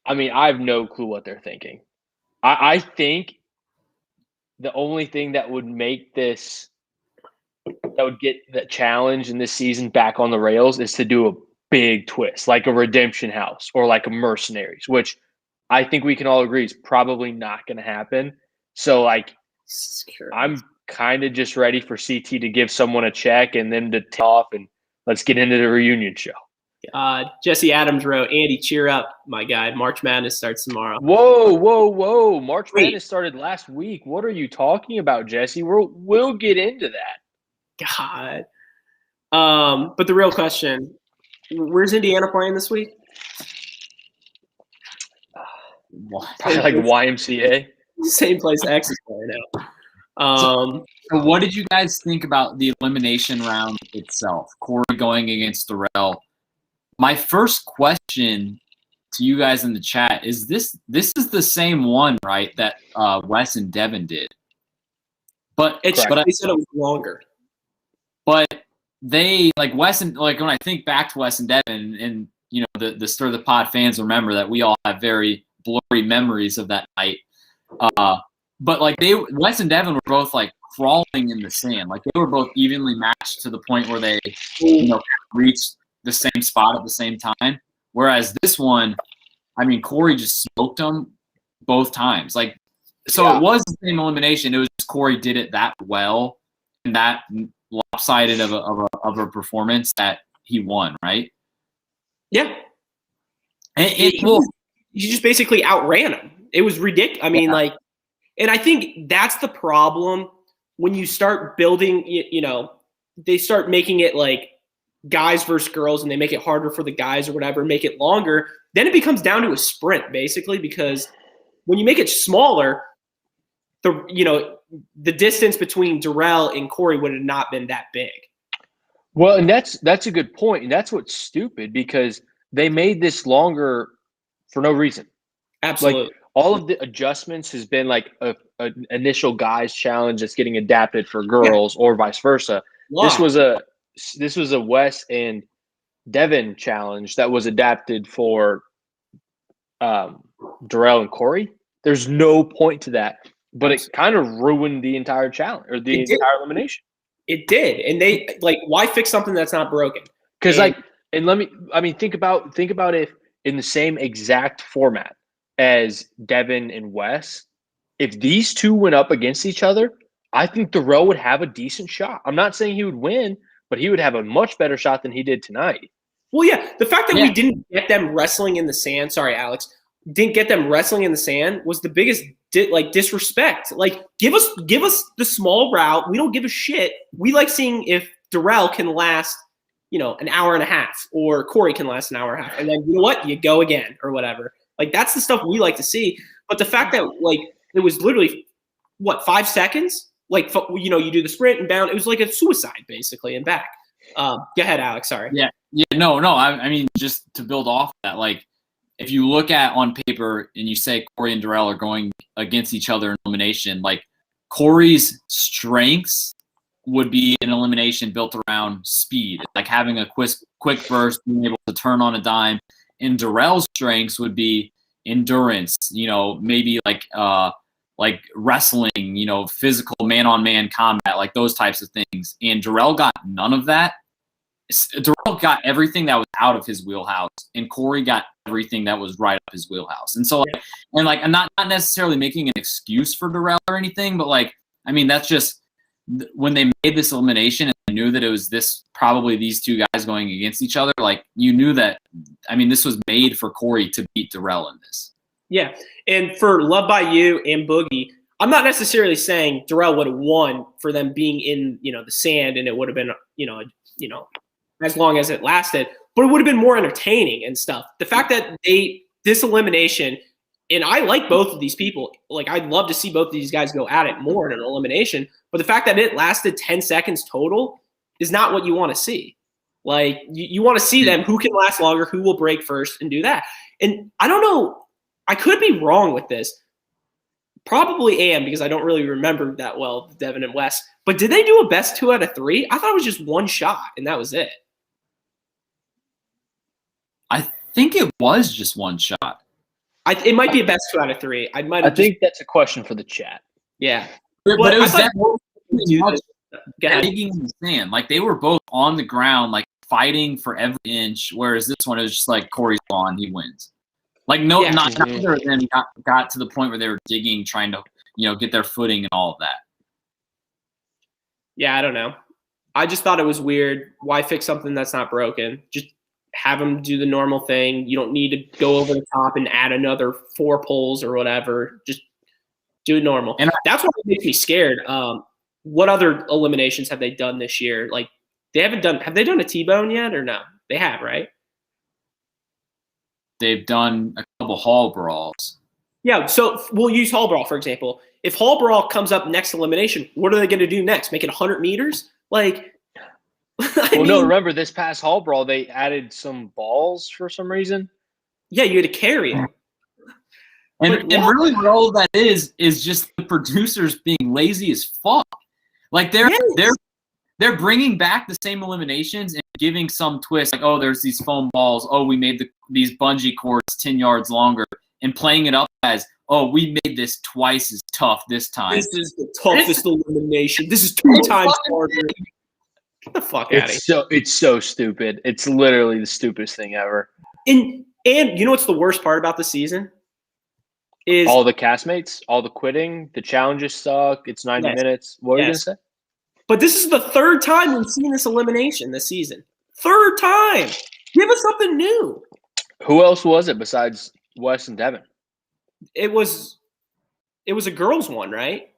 I mean, I have no clue what they're thinking. I think the only thing that would make this, that would get the challenge in this season back on the rails, is to do a big twist, like a Redemption House or like a Mercenaries, which I think we can all agree is probably not going to happen. So, like, I'm kind of just ready for CT to give someone a check and then to take off and let's get into the reunion show. Jesse Adams wrote, Andy, cheer up, my guy. March Madness starts tomorrow. Whoa. March Madness started last week. What are you talking about, Jesse? We'll get into that. God. But the real question, where's Indiana playing this week? Probably like YMCA. Same place X is playing out. So what did you guys think about the elimination round itself? Corey going against Theresa. My first question to you guys in the chat is this is the same one, right, that Wes and Devin did. But they said it was longer. But they, like, Wes and, like, when I think back to Wes and Devin, and the Stir the Pod fans remember that we all have very blurry memories of that night. But like Wes and Devin were both like crawling in the sand. Like they were both evenly matched to the point where they, reached the same spot at the same time. Whereas this one, I mean, Corey just smoked them both times. Like, so It was the same elimination. It was just Corey did it that well and that lopsided of a performance that he won, right? Yeah. And you just basically outran him. It was ridiculous. I mean, and I think that's the problem when you start building, they start making it like guys versus girls and they make it harder for the guys or whatever, make it longer. Then it becomes down to a sprint basically, because when you make it smaller, the distance between Darrell and Corey would have not been that big. Well, and that's a good point. And that's what's stupid, because they made this longer for no reason. Absolutely. Like, all of the adjustments has been like an initial guys challenge that's getting adapted for girls or vice versa. Wow. This was a Wes and Devin challenge that was adapted for Darrell and Corey. There's no point to that, but it kind of ruined the entire challenge or the entire elimination. It did, and they why fix something that's not broken? Because think about if in the same exact format as Devin and Wes, if these two went up against each other, I think Darrell would have a decent shot. I'm not saying he would win, but he would have a much better shot than he did tonight. Well, yeah, the fact that we didn't get them wrestling in the sand. Sorry, Alex, didn't get them wrestling in the sand was the biggest disrespect. Like, give us the small route. We don't give a shit. We like seeing if Darrell can last, an hour and a half, or Corey can last an hour and a half, and then you know what, you go again or whatever. Like, that's the stuff we like to see. But the fact that it was literally 5 seconds. You do the sprint and bound. It was like a suicide basically and back. Go ahead, Alex. Sorry. Yeah. No. I mean, just to build off that, if you look at on paper and you say Corey and Darrell are going against each other in elimination, Corey's strengths would be an elimination built around speed, like having a quick burst, being able to turn on a dime. And Darrell's strengths would be endurance, maybe like wrestling, physical man-on-man combat, like those types of things. And Darrell got none of that. Darrell got everything that was out of his wheelhouse, and Corey got everything that was right up his wheelhouse. And so, I'm not necessarily making an excuse for Darrell or anything, but that's just when they made this elimination and they knew that it was probably these two guys going against each other. You knew that. This was made for Corey to beat Darrell in this. Yeah, and for Love by You and Boogie, I'm not necessarily saying Darrell would have won for them being in the sand, and it would have been as long as it lasted, but it would have been more entertaining and stuff. The fact that this elimination, and I like both of these people. I'd love to see both of these guys go at it more in an elimination, but the fact that it lasted 10 seconds total is not what you want to see. You want to see them who can last longer, who will break first, and do that. And I don't know. I could be wrong with this. Probably am, because I don't really remember that well, Devin and Wes. But did they do a best 2 out of 3? I thought it was just one shot, and that was it. I think it was just one shot. It might be a best 2 out of 3. I think that's a question for the chat. Yeah. But it was digging in the sand. They were both on the ground, fighting for every inch, whereas this one is just Corey's gone, he wins. Neither of them got to the point where they were digging, trying to, get their footing and all of that. Yeah, I don't know. I just thought it was weird. Why fix something that's not broken? Just have them do the normal thing. You don't need to go over the top and add another 4 poles or whatever. Just do it normal. And that's what makes me scared. What other eliminations have they done this year? Have they done a T-bone yet or no? They have, right? They've done a couple hall brawls. Yeah, so we'll use hall brawl, for example. If hall brawl comes up next elimination, what are they going to do next? Make it 100 meters? No, remember this past hall brawl, they added some balls for some reason. Yeah, you had to carry them. And really what all of that is just the producers being lazy as fuck. They're bringing back the same eliminations and giving some twist, there's these foam balls. Oh, we made these bungee cords 10 yards longer, and playing it up as, we made this twice as tough this time. This is the toughest elimination. This is 2 times harder. Get the fuck out of here. It's so stupid. It's literally the stupidest thing ever. And you know what's the worst part about the season? Is all the castmates, all the quitting, the challenges suck. It's 90 minutes. What were you going to say? But this is the 3rd time we've seen this elimination this season. 3rd time. Give us something new. Who else was it besides Wes and Devin? It was a girls one, right?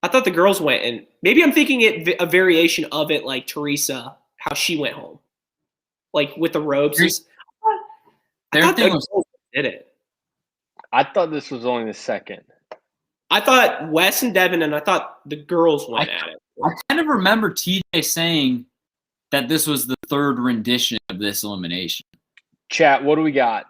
I thought the girls went, and maybe I'm thinking a variation of it, like Theresa, how she went home, with the robes. I thought the girls did it. I thought this was only the 2nd. I thought Wes and Devin, and I thought the girls went at it. I kind of remember TJ saying that this was the 3rd rendition of this elimination. Chat, what do we got?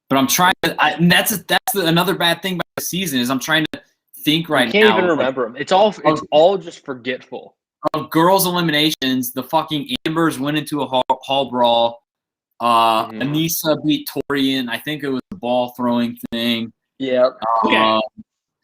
But I'm trying to, and that's another bad thing about the season is I'm trying to think right now. I can't even remember them. It's all just forgetful. Of girls' eliminations, the fucking Ambers went into a hall brawl. Anissa beat Torian. I think it was the ball throwing thing. Yeah. Okay.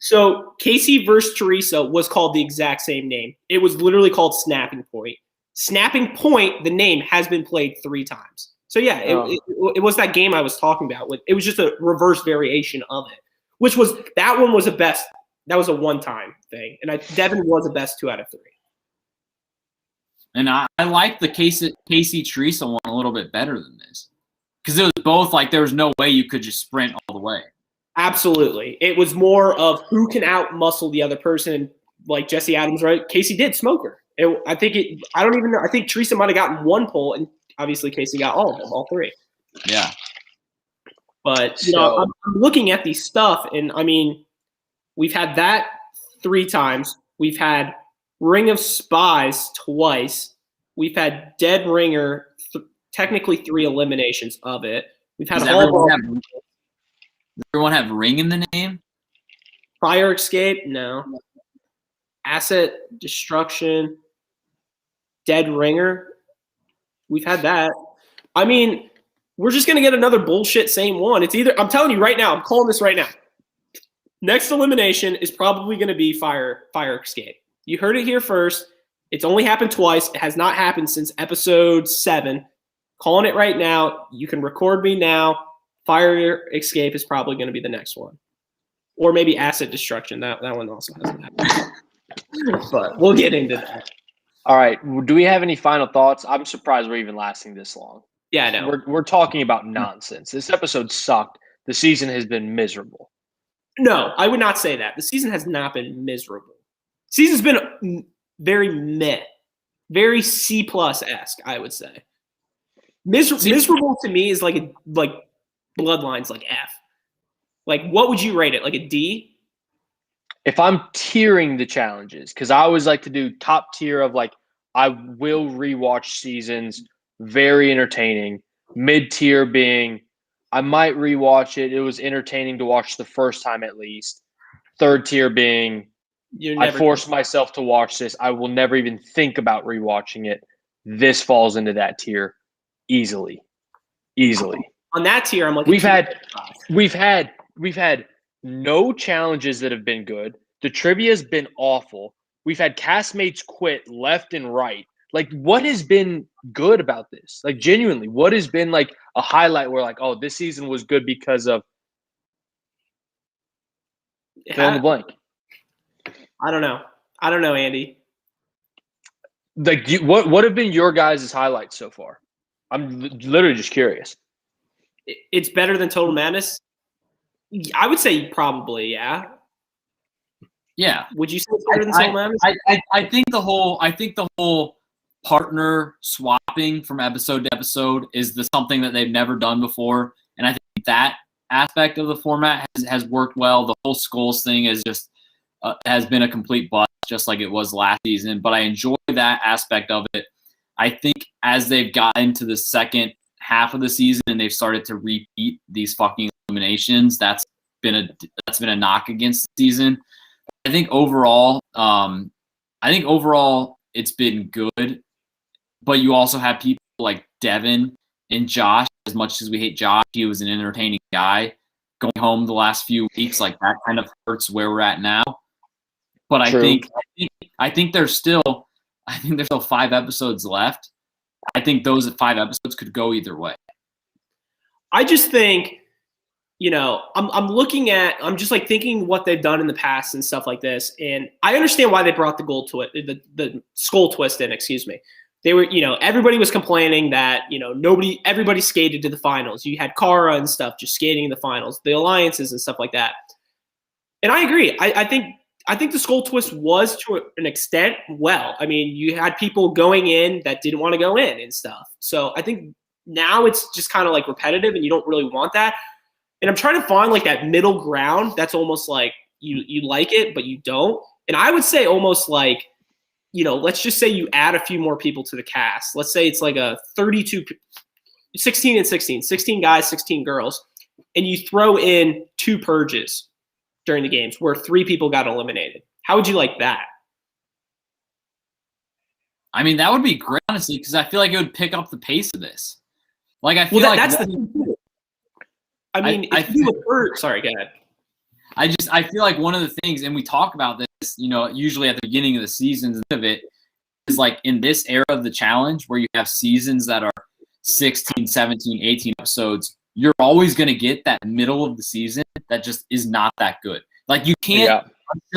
So Casey versus Theresa was called the exact same name. It was literally called Snapping Point. Snapping Point, the name, has been played 3 times. So yeah, it was that game I was talking about. It was just a reverse variation of it, which was that one was a best. That was a one-time thing, and Devin was the best 2 out of 3. And I like the Casey Teresa one a little bit better than this because it was both like there was no way you could just sprint all the way. Absolutely, it was more of who can out-muscle the other person. Like Jesse Adams, right? Casey did smoke her. I don't even know. I think Teresa might have gotten 1 pull, and obviously Casey got all of them, all 3. Yeah. But I'm looking at these stuff, and I mean, we've had that 3 times. We've had Ring of Spies twice. We've had Dead Ringer, technically 3 eliminations of it. We've had Does everyone have Ring in the name? Fire Escape, no. Asset Destruction, Dead Ringer. We've had that. I mean, we're just going to get another bullshit same one. It's either – I'm telling you right now. I'm calling this right now. Next elimination is probably going to be Fire Escape. You heard it here first. It's only happened twice. It has not happened since episode 7. Calling it right now. You can record me now. Fire Escape is probably going to be the next one. Or maybe Asset Destruction. That one also hasn't happened. But we'll get into that. All right. Do we have any final thoughts? I'm surprised we're even lasting this long. Yeah, I know. We're talking about nonsense. This episode sucked. The season has been miserable. No, I would not say that. The season has not been miserable. Season's been very meh, very C+-esque, I would say. Miserable to me is like Bloodlines, like F. Like, what would you rate it? Like a D? If I'm tiering the challenges, because I always like to do top tier of like, I will rewatch seasons, very entertaining. Mid tier being, I might rewatch it. It was entertaining to watch the first time at least. Third tier being, I forced myself to watch this. I will never even think about rewatching it. This falls into that tier easily. On that tier, I'm like, we've had no challenges that have been good. The trivia's been awful. We've had castmates quit left and right. Like, what has been good about this? Like, genuinely, what has been like a highlight where like, oh, this season was good because of fill in the blank. I don't know, Andy. Like, what have been your guys' highlights so far? I'm literally just curious. It's better than Total Madness? I would say probably, yeah. Yeah. Would you say it's better than Total Madness? I think the whole partner swapping from episode to episode is something that they've never done before, and I think that aspect of the format has worked well. The whole Skulls thing is just has been a complete bust, just like it was last season. But I enjoy that aspect of it. I think as they've gotten into the second half of the season and they've started to repeat these fucking eliminations, that's been a knock against the season. I think overall it's been good. But you also have people like Devin and Josh. As much as we hate Josh, he was an entertaining guy. Going home the last few weeks, like that kind of hurts where we're at now. But I think there's still 5 episodes left. I think those 5 episodes could go either way. I just think, I'm just like thinking what they've done in the past and stuff like this, and I understand why they brought the skull twist in. Excuse me. They were, everybody was complaining that, everybody skated to the finals. You had Kara and stuff just skating in the finals, the alliances and stuff like that. And I agree. I think the skull twist was to an extent well. I mean, you had people going in that didn't want to go in and stuff. So I think now it's just kind of like repetitive and you don't really want that. And I'm trying to find like that middle ground that's almost like you like it, but you don't. And I would say almost like, let's just say you add a few more people to the cast. Let's say it's like a 16 and 16 guys, 16 girls, and you throw in 2 purges during the games where 3 people got eliminated. How would you like that? I mean, that would be great, honestly, because I feel like it would pick up the pace of this. Like, I feel like that's the thing. I mean, if you do a purge, sorry, go ahead. I feel like one of the things, and we talk about this, usually at the beginning of the seasons of it, is like in this era of the challenge where you have seasons that are 16, 17, 18 episodes, you're always going to get that middle of the season that just is not that good. Like you can't, a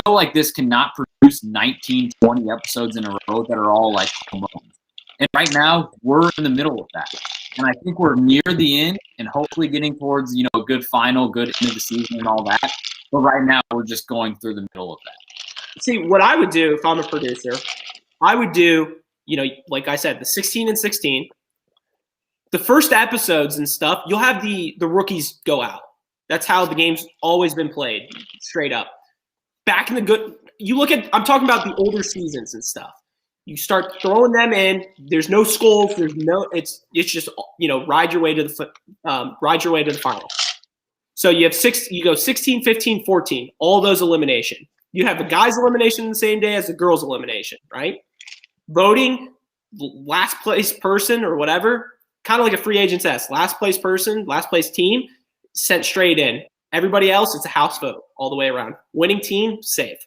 show like this cannot produce 19, 20 episodes in a row that are all like home runs. And right now we're in the middle of that. And I think we're near the end and hopefully getting towards, a good final, good end of the season and all that. But right now we're just going through the middle of that. See, what I would do if I'm a producer, I would do, like I said, the 16 and 16. The first episodes and stuff, you'll have the rookies go out. That's how the game's always been played, straight up. Back in the good, I'm talking about the older seasons and stuff. You start throwing them in. There's no skulls. It's just ride your way to the final. So you go 16, 15, 14, all those elimination. You have the guys' elimination the same day as the girls' elimination, right? Voting, last place person or whatever, kind of like a free agent test. Last place person, last place team, sent straight in. Everybody else, it's a house vote all the way around. Winning team, safe.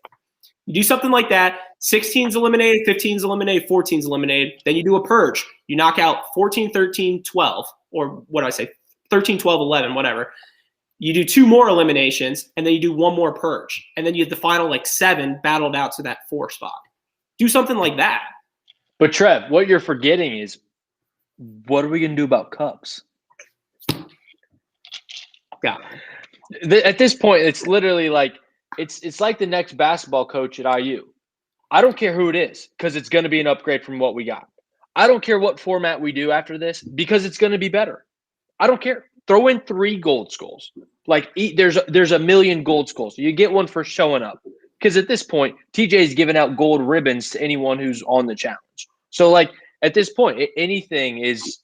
You do something like that. 16's eliminated, 15's eliminated, 14's eliminated. Then you do a purge. You knock out 14, 13, 12, or what do I say? 13, 12, 11, whatever. You do 2 more eliminations, and then you do 1 more purge. And then you have the final 7 battled out to that 4 spot. Do something like that. But Trev, what you're forgetting is, what are we going to do about cups? Yeah. At this point, it's literally like it's like the next basketball coach at IU. I don't care who it is because it's going to be an upgrade from what we got. I don't care what format we do after this because it's going to be better. I don't care. Throw in 3 gold skulls. There's a million gold skulls. You get one for showing up. Because at this point, TJ is giving out gold ribbons to anyone who's on the challenge. So, at this point, anything is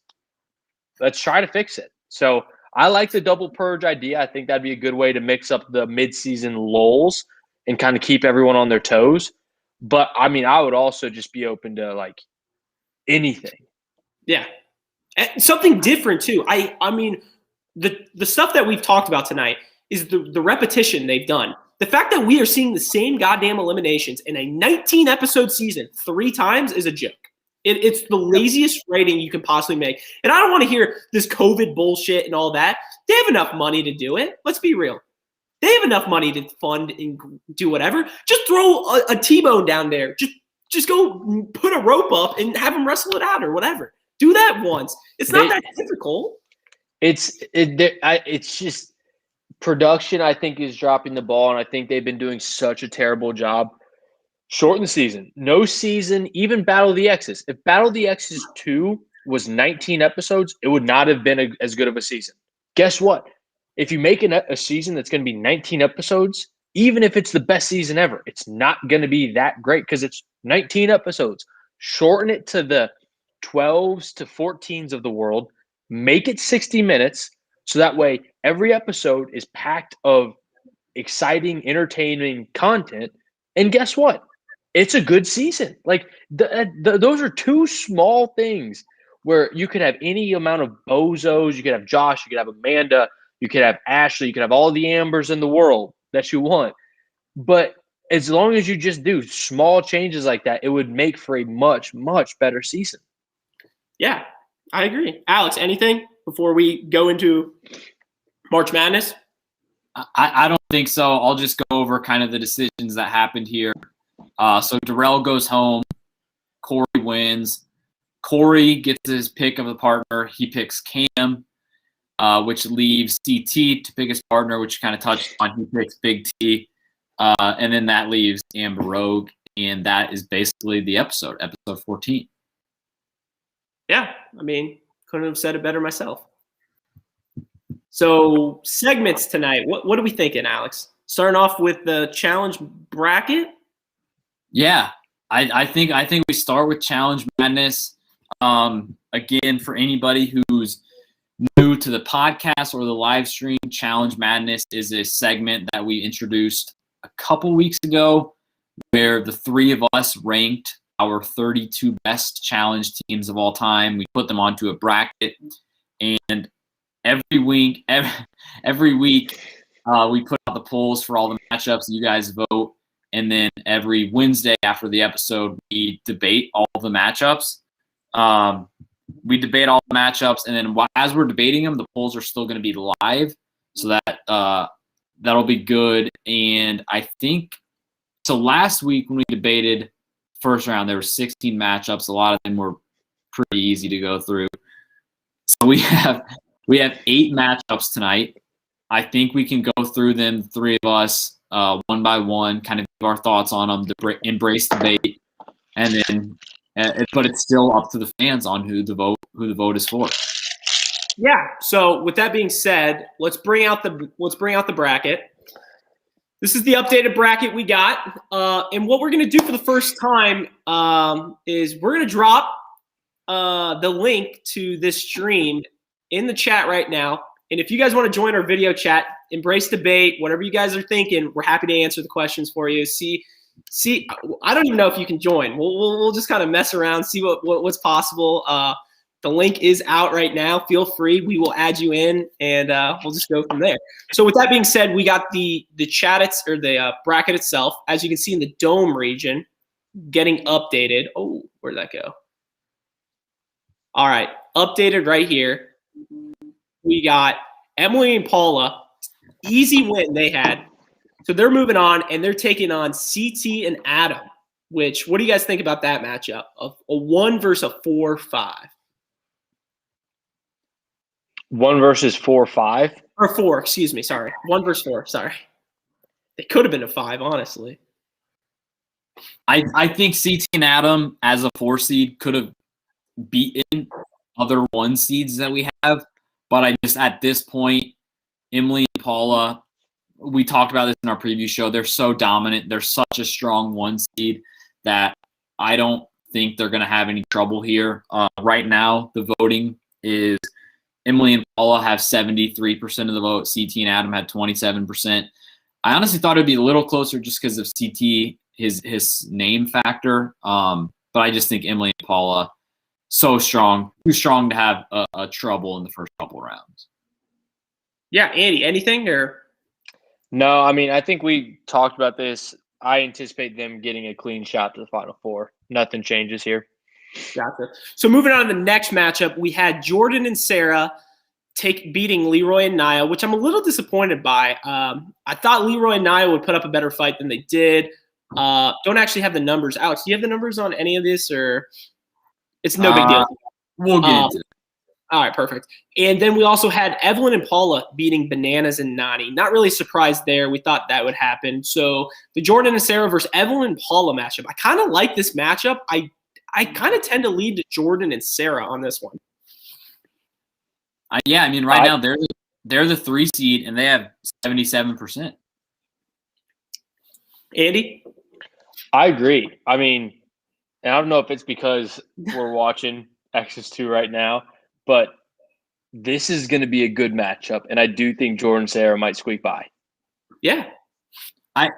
– let's try to fix it. So, I like the double purge idea. I think that'd be a good way to mix up the midseason lulls and kind of keep everyone on their toes. But, I would also just be open to, anything. Yeah. And something different, too. The stuff that we've talked about tonight is the repetition they've done. The fact that we are seeing the same goddamn eliminations in a 19-episode season 3 times is a joke. It's the laziest writing you can possibly make. And I don't want to hear this COVID bullshit and all that. They have enough money to do it. Let's be real. They have enough money to fund and do whatever. Just throw a T-bone down there. Just go put a rope up and have them wrestle it out or whatever. Do that once. It's not that difficult. It's just production, I think, is dropping the ball, and I think they've been doing such a terrible job. Shorten the season. No season, even Battle of the X's. If Battle of the X's 2 was 19 episodes, it would not have been as good of a season. Guess what? If you make a season that's going to be 19 episodes, even if it's the best season ever, it's not going to be that great because it's 19 episodes. Shorten it to the 12s to 14s of the world. Make it 60 minutes so that way every episode is packed of exciting, entertaining content. And guess what? It's a good season. Those are 2 small things where you could have any amount of bozos. You could have Josh. You could have Amanda. You could have Ashley. You could have all the Ambers in the world that you want. But as long as you just do small changes like that, it would make for a much, much better season. Yeah, I agree. Alex, anything before we go into March Madness? I don't think so. I'll just go over kind of the decisions that happened here. So Darrell goes home. Corey wins. Corey gets his pick of the partner. He picks Cam, which leaves CT to pick his partner, which kind of touched on. He picks Big T. And then that leaves Amber Rogue. And that is basically the episode 14. Yeah, couldn't have said it better myself. So segments tonight. What are we thinking, Alex? Starting off with the challenge bracket. Yeah, I think we start with Challenge Madness. Again, for anybody who's new to the podcast or the live stream, Challenge Madness is a segment that we introduced a couple weeks ago, where the 3 of us ranked our 32 best challenge teams of all time. We put them onto a bracket, and every week we put out the polls for all the matchups. You guys vote. And then every Wednesday after the episode, we debate all the matchups. We debate all the matchups. And then as we're debating them, the polls are still going to be live. So that'll be good. And I think – so last week when we debated first round, there were 16 matchups. A lot of them were pretty easy to go through. So we have 8 matchups tonight. I think we can go through them, the three of us, one by one, kind of give our thoughts on them, embrace debate, and then, but it's still up to the fans on who the vote is for. Yeah. So with that being said, let's bring out the bracket. This is the updated bracket we got, and what we're gonna do for the first time is we're gonna drop the link to this stream in the chat right now. And if you guys want to join our video chat, embrace debate, whatever you guys are thinking, we're happy to answer the questions for you. See, I don't even know if you can join. We'll just kind of mess around, see what's possible. The link is out right now. Feel free. We will add you in, and we'll just go from there. So with that being said, we got the chat or the bracket itself, as you can see in the dome region, getting updated. Oh, where'd that go? All right, updated right here. We got Emily and Paula. Easy win they had. So they're moving on, and they're taking on CT and Adam, what do you guys think about that matchup of a 1 versus a 4-5? 1 versus 4-5? Or 4, excuse me, sorry. 1 versus 4, sorry. It could have been a 5, honestly. I think CT and Adam, as a 4 seed, could have beaten other 1 seeds that we have. But I just, at this point, Emily and Paula, we talked about this in our preview show. They're so dominant. They're such a strong 1 seed that I don't think they're going to have any trouble here. Right now, the voting is Emily and Paula have 73% of the vote. CT and Adam had 27%. I honestly thought it would be a little closer just because of CT, his name factor. But I just think Emily and Paula, so strong, too strong to have a trouble in the first couple rounds. Yeah, Andy, anything or? No, I mean, I think we talked about this. I anticipate them getting a clean shot to the Final Four. Nothing changes here. Gotcha. So moving on to the next matchup, we had Jordan and Sarah beating Leroy and Nia, which I'm a little disappointed by. I thought Leroy and Nia would put up a better fight than they did. Don't actually have the numbers. Alex, do you have the numbers on any of this, or it's no big deal? We'll get into it. All right, perfect. And then we also had Evelyn and Paula beating Bananas and Nani. Not really surprised there. We thought that would happen. So the Jordan and Sarah versus Evelyn and Paula matchup. I kind of like this matchup. I kind of tend to lead to Jordan and Sarah on this one. Yeah, I mean, right now they're the 3 seed and they have 77%. Andy? I agree. I mean, and I don't know if it's because we're watching X's 2 right now, but this is going to be a good matchup, and I do think Jordan and Sarah might squeak by. Yeah. I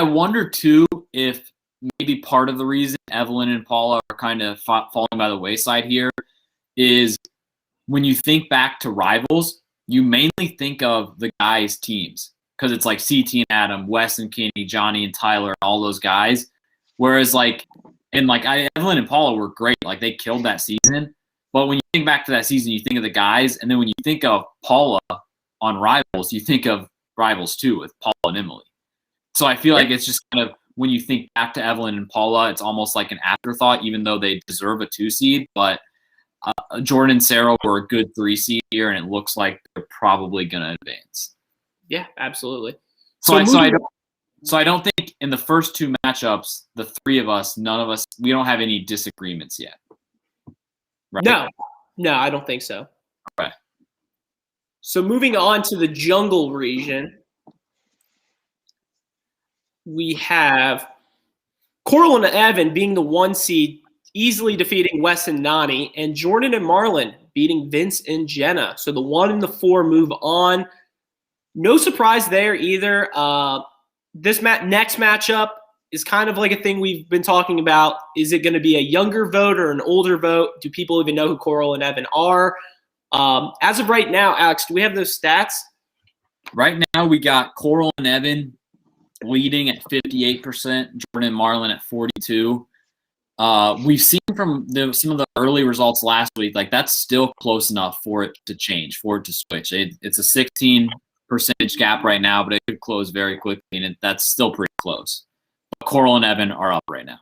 wonder too if maybe part of the reason Evelyn and Paula are kind of falling by the wayside here is when you think back to rivals, you mainly think of the guys' teams because it's like CT and Adam, Wes and Kenny, Johnny and Tyler, all those guys. Whereas Evelyn and Paula were great. Like they killed that season. But when you think back to that season, you think of the guys. And then when you think of Paula on Rivals, you think of Rivals too with Paula and Emily. So I feel like it's just kind of when you think back to Evelyn and Paula, it's almost like an afterthought, even though they deserve a 2 seed. But Jordan and Sarah were a good 3 seed here, and it looks like they're probably going to advance. Yeah, absolutely. So I don't think in the first 2 matchups, the 3 of us, none of us, we don't have any disagreements yet. Right? No, I don't think so. Okay. So moving on to the jungle region, we have Coral and Evan being the 1 seed, easily defeating Wes and Nani, and Jordan and Marlon beating Vince and Jenna. So the 1 and the 4 move on. No surprise there either. This next matchup is kind of like a thing we've been talking about. Is it going to be a younger vote or an older vote? Do people even know who Coral and Evan are? As of right now, Alex, do we have those stats? Right now we got Coral and Evan leading at 58%, Jordan and Marlon at 42%. We've seen from some of the early results last week, like that's still close enough for it to change, for it to switch. It's a 16 percentage gap right now, but it could close very quickly, and that's still pretty close. But Coral and Evan are up right now.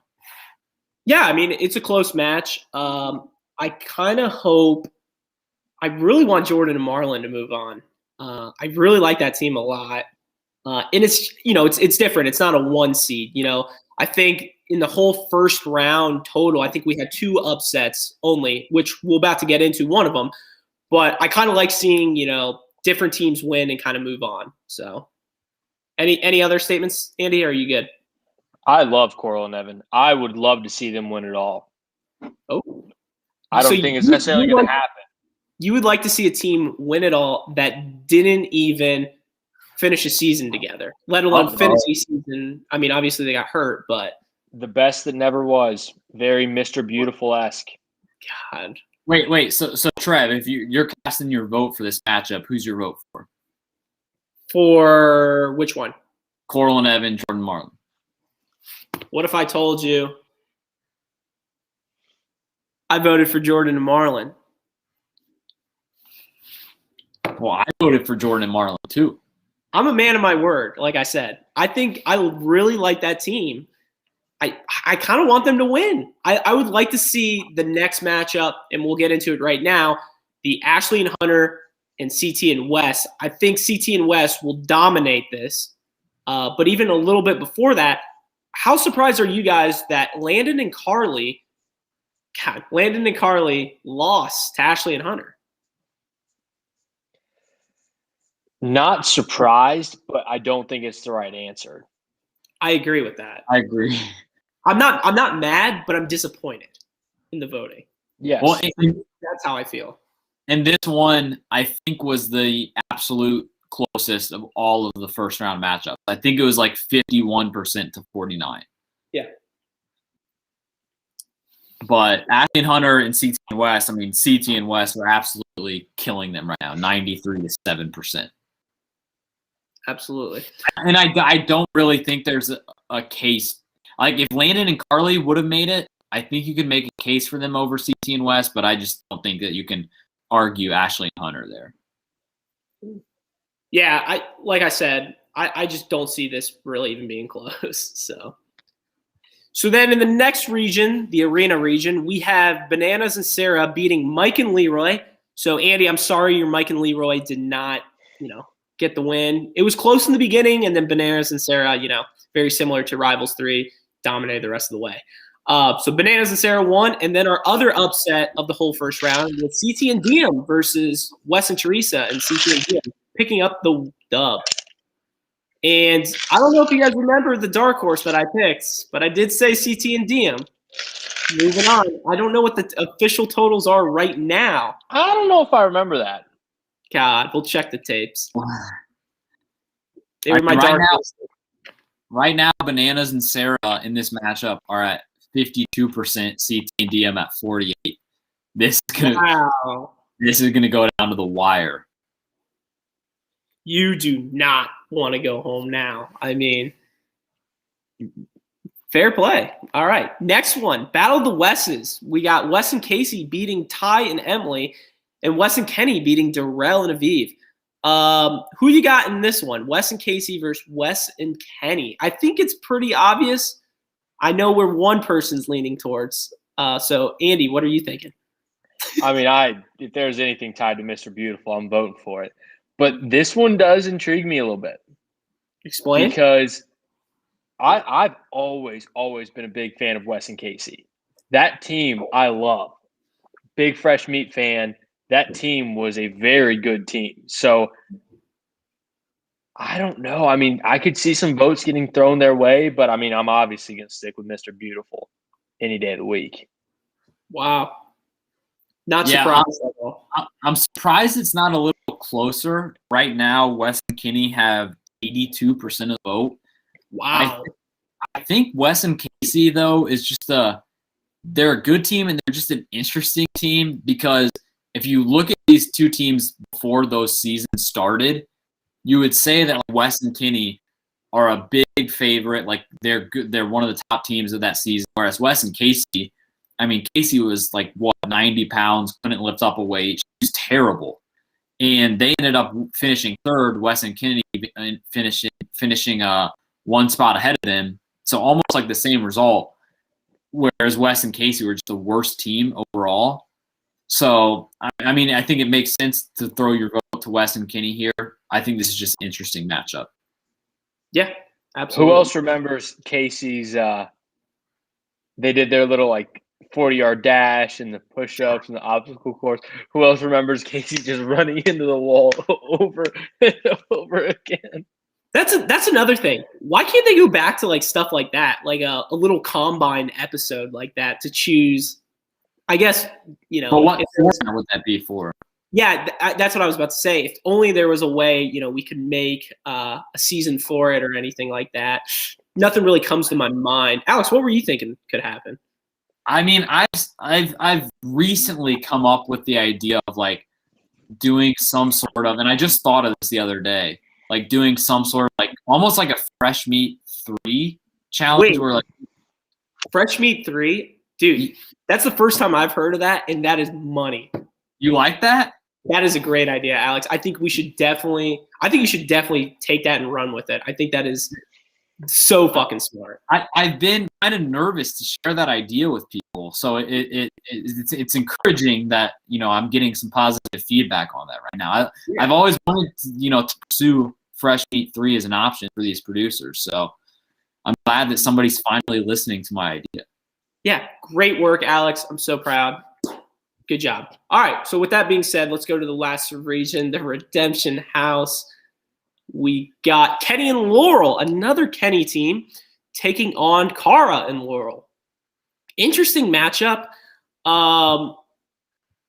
Yeah, I mean, it's a close match. I kind of hope – I really want Jordan and Marlon to move on. I really like that team a lot. And it's, it's different. It's not a one seed, I think in the whole first round total, I think we had 2 upsets only, which we're about to get into one of them. But I kind of like seeing, different teams win and kind of move on. So any other statements, Andy? Or are you good? I love Coral and Evan. I would love to see them win it all. Oh, I don't think it's necessarily going to happen. You would like to see a team win it all that didn't even finish a season together, let alone finish a season. I mean, obviously they got hurt, but the best that never was. Very Mr. Beautiful-esque. God. Wait. So Trev, if you're casting your vote for this matchup, who's your vote for? For which one? Coral and Evan, Jordan Marlon. What if I told you I voted for Jordan and Marlon? Well, I voted for Jordan and Marlon too. I'm a man of my word, like I said. I think I really like that team. I kind of want them to win. I would like to see the next matchup, and we'll get into it right now, the Ashley and Hunter and CT and Wes. I think CT and Wes will dominate this. But even a little bit before that, how surprised are you guys that Landon and Carly lost to Ashley and Hunter? Not surprised, but I don't think it's the right answer. I agree with that. I agree. I'm not mad, but I'm disappointed in the voting. Yes. Well, that's how I feel. And this one, I think, was the absolute closest of all of the first round matchups. I think it was like 51% to 49%. Yeah. But Ashley and Hunter and CT and West, I mean, CT and West are absolutely killing them right now, 93 to 7%. Absolutely. And I don't really think there's a case. Like, if Landon and Carly would have made it, I think you could make a case for them over CT and West, but I just don't think that you can argue Ashley and Hunter there. Yeah, like I said, I just don't see this really even being close. So then in the next region, the arena region, we have Bananas and Sarah beating Mike and Leroy. So, Andy, I'm sorry your Mike and Leroy did not, get the win. It was close in the beginning, and then Bananas and Sarah, very similar to Rivals 3, dominated the rest of the way. So Bananas and Sarah won, and then our other upset of the whole first round was CT and Diem versus Wes and Theresa, and CT and Diem picking up the dub. And I don't know if you guys remember the dark horse that I picked, but I did say CT and Diem. Moving on. I don't know what the official totals are right now. I don't know if I remember that. God, we'll check the tapes. They were my dark horse. Right now, Bananas and Sarah in this matchup are at 52%, CT and DM at 48%. This is gonna go down to the wire. You do not want to go home now. I mean, fair play. All right, next one, Battle of the Wesses. We got Wes and Casey beating Ty and Emily, and Wes and Kenny beating Darrell and Aviv. Who you got in this one? Wes and Casey versus Wes and Kenny. I think it's pretty obvious. I know where one person's leaning towards. So, Andy, what are you thinking? I mean, if there's anything tied to Mr. Beautiful, I'm voting for it. But this one does intrigue me a little bit. Explain. Because I've always been a big fan of Wes and Casey. That team I love. Big Fresh Meat fan. That team was a very good team. So I don't know. I mean, I could see some votes getting thrown their way, but I mean, I'm obviously going to stick with Mr. Beautiful any day of the week. Wow. Not surprised at all. I'm surprised it's not a little closer. Right now, Wes and Kenny have 82% of the vote. Wow. I think Wes and Casey, though, is just they're a good team, and they're just an interesting team because if you look at these two teams before those seasons started, you would say that Wes and Kinney are a big favorite. Like they're good. They're one of the top teams of that season. Whereas Wes and Casey, I mean, Casey was like 90 pounds, couldn't lift up a weight. She was terrible, and they ended up finishing third. Wes and Kinney finishing one spot ahead of them. So almost like the same result. Whereas Wes and Casey were just the worst team overall. So, I mean, I think it makes sense to throw your vote to Wes and Kinney here. I think this is just an interesting matchup. Yeah, absolutely. Who else remembers Casey's? They did their little 40-yard dash and the push-ups and the obstacle course. Who else remembers Casey just running into the wall over and over again? That's another thing. Why can't they go back to stuff like that, like a little combine episode like that to choose? I guess But what format would that be for? Yeah, that's what I was about to say. If only there was a way, we could make a season for it or anything like that. Nothing really comes to my mind. Alex, what were you thinking could happen? I mean, I've recently come up with the idea of doing some sort of, and I just thought of this the other day, doing some sort of almost like a Fresh Meat 3 challenge. Wait. Where Fresh Meat 3? Dude, that's the first time I've heard of that, and that is money. You like that? That is a great idea, Alex. I think you should definitely take that and run with it. I think that is so fucking smart. I've been kind of nervous to share that idea with people, so it's encouraging that I'm getting some positive feedback on that right now. I've always wanted to pursue Fresh Meat 3 as an option for these producers, so I'm glad that somebody's finally listening to my idea. Yeah, great work, Alex. I'm so proud. Good job. All right, so with that being said, let's go to the last region, the Redemption House. We got Kenny and Laurel, another Kenny team, taking on Cara and Laurel. Interesting matchup.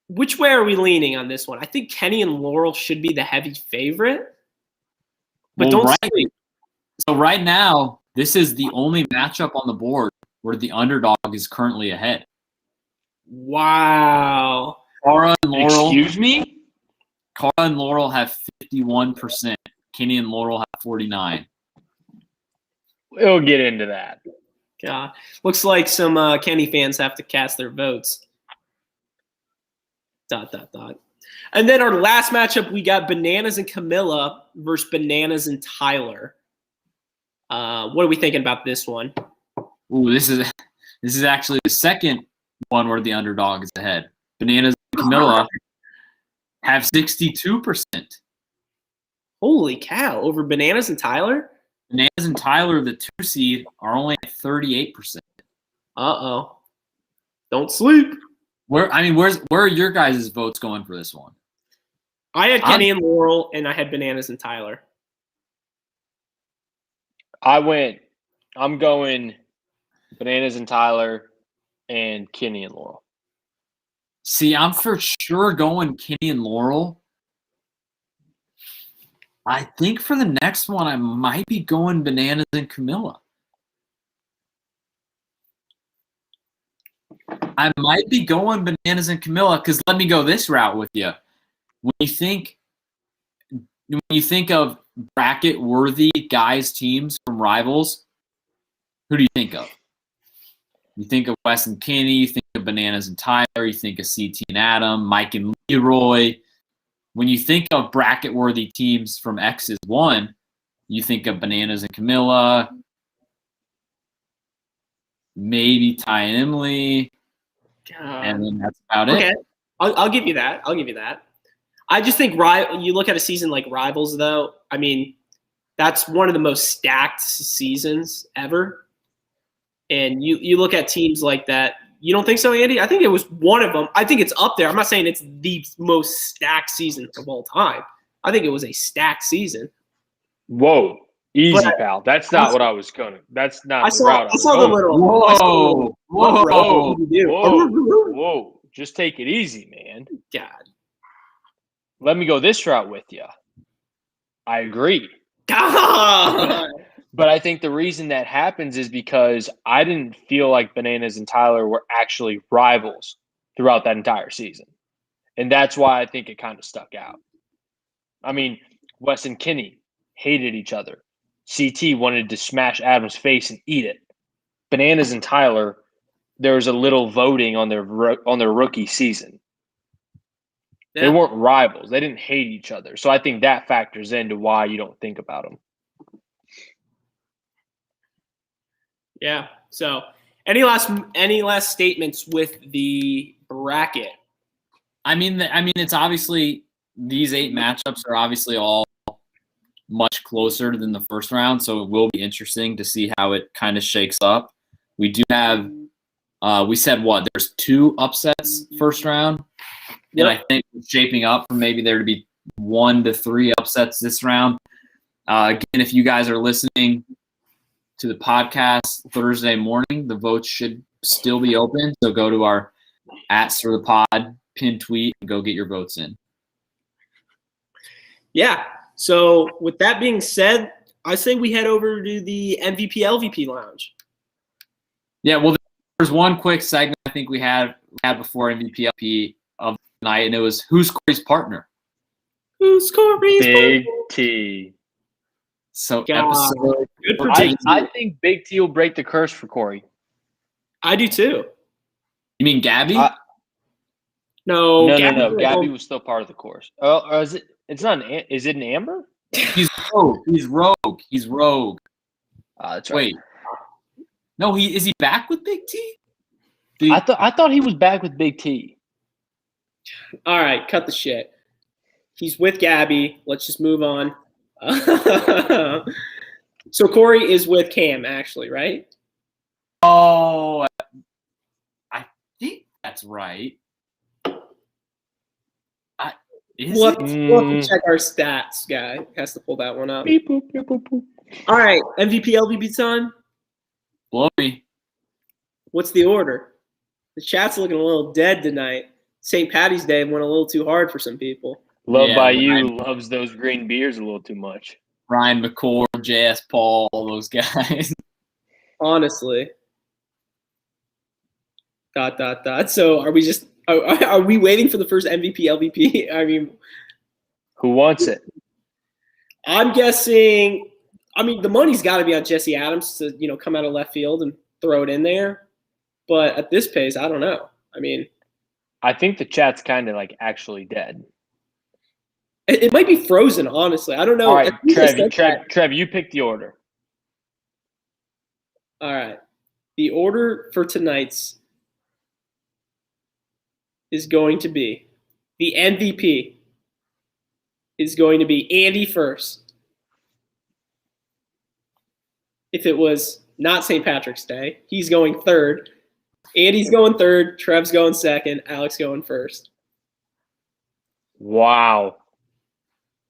Which way are we leaning on this one? I think Kenny and Laurel should be the heavy favorite. But So right now, this is the only matchup on the board where the underdog is currently ahead. Wow. Cara and Laurel. Excuse me? Cara and Laurel have 51%. Kenny and Laurel have 49%. We'll get into that. God. Looks like some Kenny fans have to cast their votes. ... And then our last matchup, we got Bananas and Camilla versus Bananas and Tyler. What are we thinking about this one? Ooh, this is actually the second one where the underdog is ahead. Bananas and Camilla have 62%. Holy cow! Over Bananas and Tyler? Bananas and Tyler, the 2 seed, are only at 38%. Uh-oh. Don't sleep. Where are your guys' votes going for this one? I had Kenny and Laurel, and I had Bananas and Tyler. I'm going Bananas and Tyler and Kenny and Laurel. See, I'm for sure going Kenny and Laurel. I think for the next one, I might be going Bananas and Camilla. I might be going Bananas and Camilla because let me go this route with you. When you think of bracket-worthy guys' teams from rivals, who do you think of? You think of Wes and Kenny, you think of Bananas and Tyler, you think of CT and Adam, Mike and Leroy. When you think of bracket-worthy teams from X's 1, you think of Bananas and Camilla, maybe Ty and Emily, and then that's about it. I'll give you that. I just think you look at a season like Rivals, though. I mean, that's one of the most stacked seasons ever. And you look at teams like that. You don't think so, Andy? I think it was one of them. I think it's up there. I'm not saying it's the most stacked season of all time. I think it was a stacked season. Whoa. Easy, pal. That's not what I was going to. That's not the route I was going. Whoa. Just take it easy, man. God. Let me go this route with you. I agree. God. But I think the reason that happens is because I didn't feel like Bananas and Tyler were actually rivals throughout that entire season. And that's why I think it kind of stuck out. I mean, Wes and Kenny, hated each other. CT wanted to smash Adam's face and eat it. Bananas and Tyler, there was a little voting on their rookie season. Yeah. They weren't rivals. They didn't hate each other. So I think that factors into why you don't think about them. Yeah. So any last statements with the bracket? I mean, it's obviously these 8 matchups are obviously all much closer than the first round, so it will be interesting to see how it kind of shakes up. We do have, we said what? There's 2 upsets first round, and I think it's shaping up for maybe there to be 1 to 3 upsets this round. Again, if you guys are listening to the podcast Thursday morning, the votes should still be open. So go to our @StirThePod pin tweet and go get your votes in. Yeah. So with that being said, I say we head over to the MVP LVP lounge. Yeah, well, there's one quick segment I think we had before MVP LVP of the night, and it was who's Corey's partner? Who's Corey's Big partner? T. So God. episode Good for I, T. I think Big T will break the curse for Corey. I do too. You mean Gabby? No. No. Gabby was still part of the course. Oh, or is it? It's not. Is it an Amber? He's rogue. He's rogue. That's right. Wait. No, is he back with Big T? I thought he was back with Big T. All right, cut the shit. He's with Gabby. Let's just move on. So Corey is with Cam, actually, right? Oh, I think that's right. We'll have to check our stats, guy. Has to pull that one up. Beep, boop, beep, boop, boop. All right, MVP, LVP time. Blow me. What's the order? The chat's looking a little dead tonight. St. Patty's Day went a little too hard for some people. Love Yeah, by you Ryan. loves those green beers a little too much. Ryan McCord, JS Paul, all those guys. Honestly. ... So are we just are we waiting for the first MVP, LVP? I mean, Who wants it? I'm guessing. I mean, the money's got to be on Jesse Adams to come out of left field and throw it in there. But at this pace, I don't know. I mean, I think the chat's kind of like actually dead. it might be frozen. Honestly, I don't know. All right, Trev, you pick the order. All right, the order for tonight's is going to be the MVP is going to be Andy first. If it was not St. Patrick's Day, he's going third. Andy's going third. Trev's going second. Alex going first. Wow.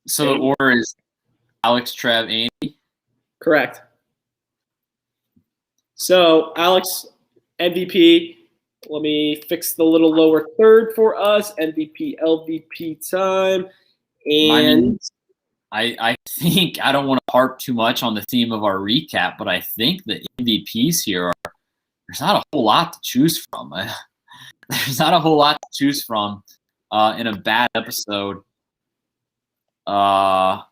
So the order is Alex, Trev, Andy. Correct. So Alex, MVP. Let me fix the little lower third for us. MVP, LVP time. And I think I don't want to harp too much on the theme of our recap, but I think the MVPs here there's not a whole lot to choose from. There's not a whole lot to choose from in a bad episode. Oh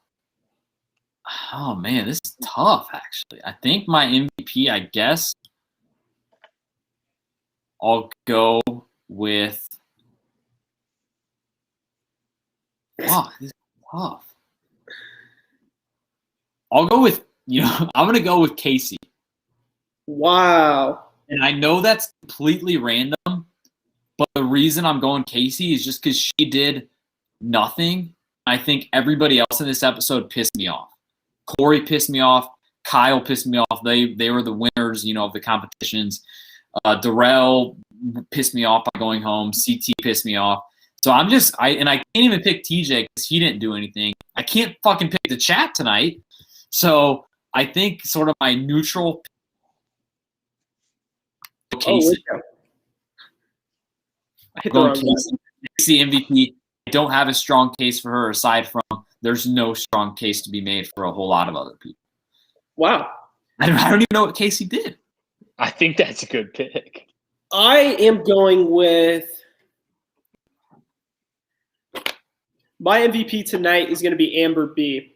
man, this is tough actually. I think my MVP, I guess I'll go with wow, this is tough. I'll go with I'm gonna go with Casey. wow. And I know that's completely random, but the reason I'm going Casey is just because she did nothing. I think everybody else in this episode pissed me off. Corey pissed me off. Kyle pissed me off. They were the winners, of the competitions. Darrell pissed me off by going home. CT pissed me off. So I can't even pick TJ because he didn't do anything. I can't fucking pick the chat tonight. So I think sort of my neutral Casey. I hit the wrong button. Casey MVP. I don't have a strong case for her aside from there's no strong case to be made for a whole lot of other people. Wow. I don't even know what Casey did. I think that's a good pick. I am going with my MVP tonight is going to be Amber B.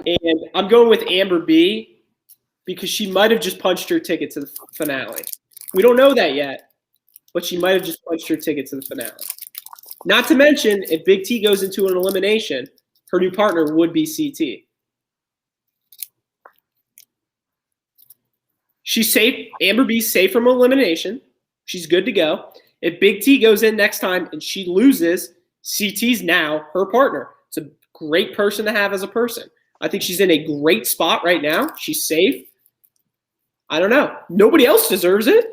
And I'm going with Amber B because she might have just punched her ticket to the finale. We don't know that yet, but she might have just punched her ticket to the finale. Not to mention, if Big T goes into an elimination, her new partner would be CT. She's safe. Amber B's safe from elimination. She's good to go. If Big T goes in next time and she loses, CT's now her partner. It's a great person to have as a person. I think she's in a great spot right now. She's safe. I don't know. Nobody else deserves it.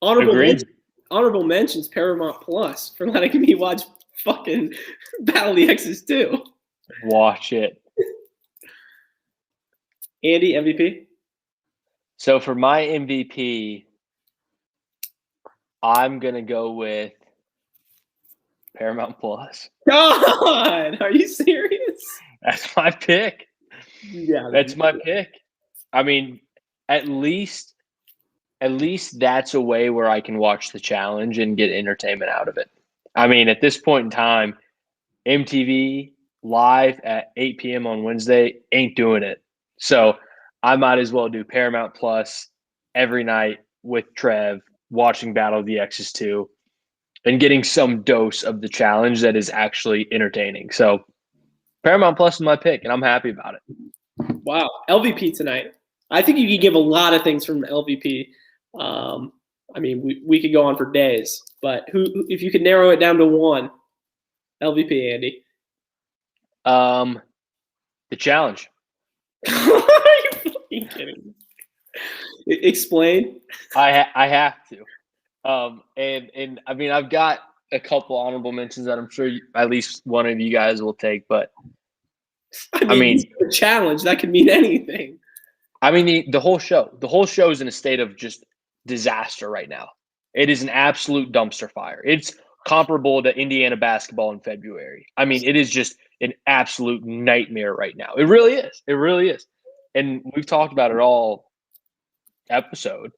Honorable mentions Paramount Plus for letting me watch fucking Battle of the X's too. Watch it. Andy, MVP? So for my MVP, I'm going to go with Paramount Plus. God, are you serious? That's my pick. Yeah. That's my pick. I mean, at least that's a way where I can watch the challenge and get entertainment out of it. I mean, at this point in time, MTV live at 8 p.m. on Wednesday ain't doing it. So I might as well do Paramount Plus every night with Trev, watching Battle of the X's 2, and getting some dose of the challenge that is actually entertaining. So Paramount Plus is my pick, and I'm happy about it. Wow. LVP tonight. I think you could give a lot of things from LVP. I mean, we could go on for days, but who, if you could narrow it down to one, LVP, Andy? The challenge. Are you fucking kidding me? Explain. I have to. And I mean, I've got a couple honorable mentions that I'm sure at least one of you guys will take, but I mean the challenge, that could mean anything. I mean, the whole show is in a state of just disaster right now. It is an absolute dumpster fire. It's comparable to Indiana basketball in February. I mean, it is just an absolute nightmare right now. It really is. It really is. And we've talked about it all episode.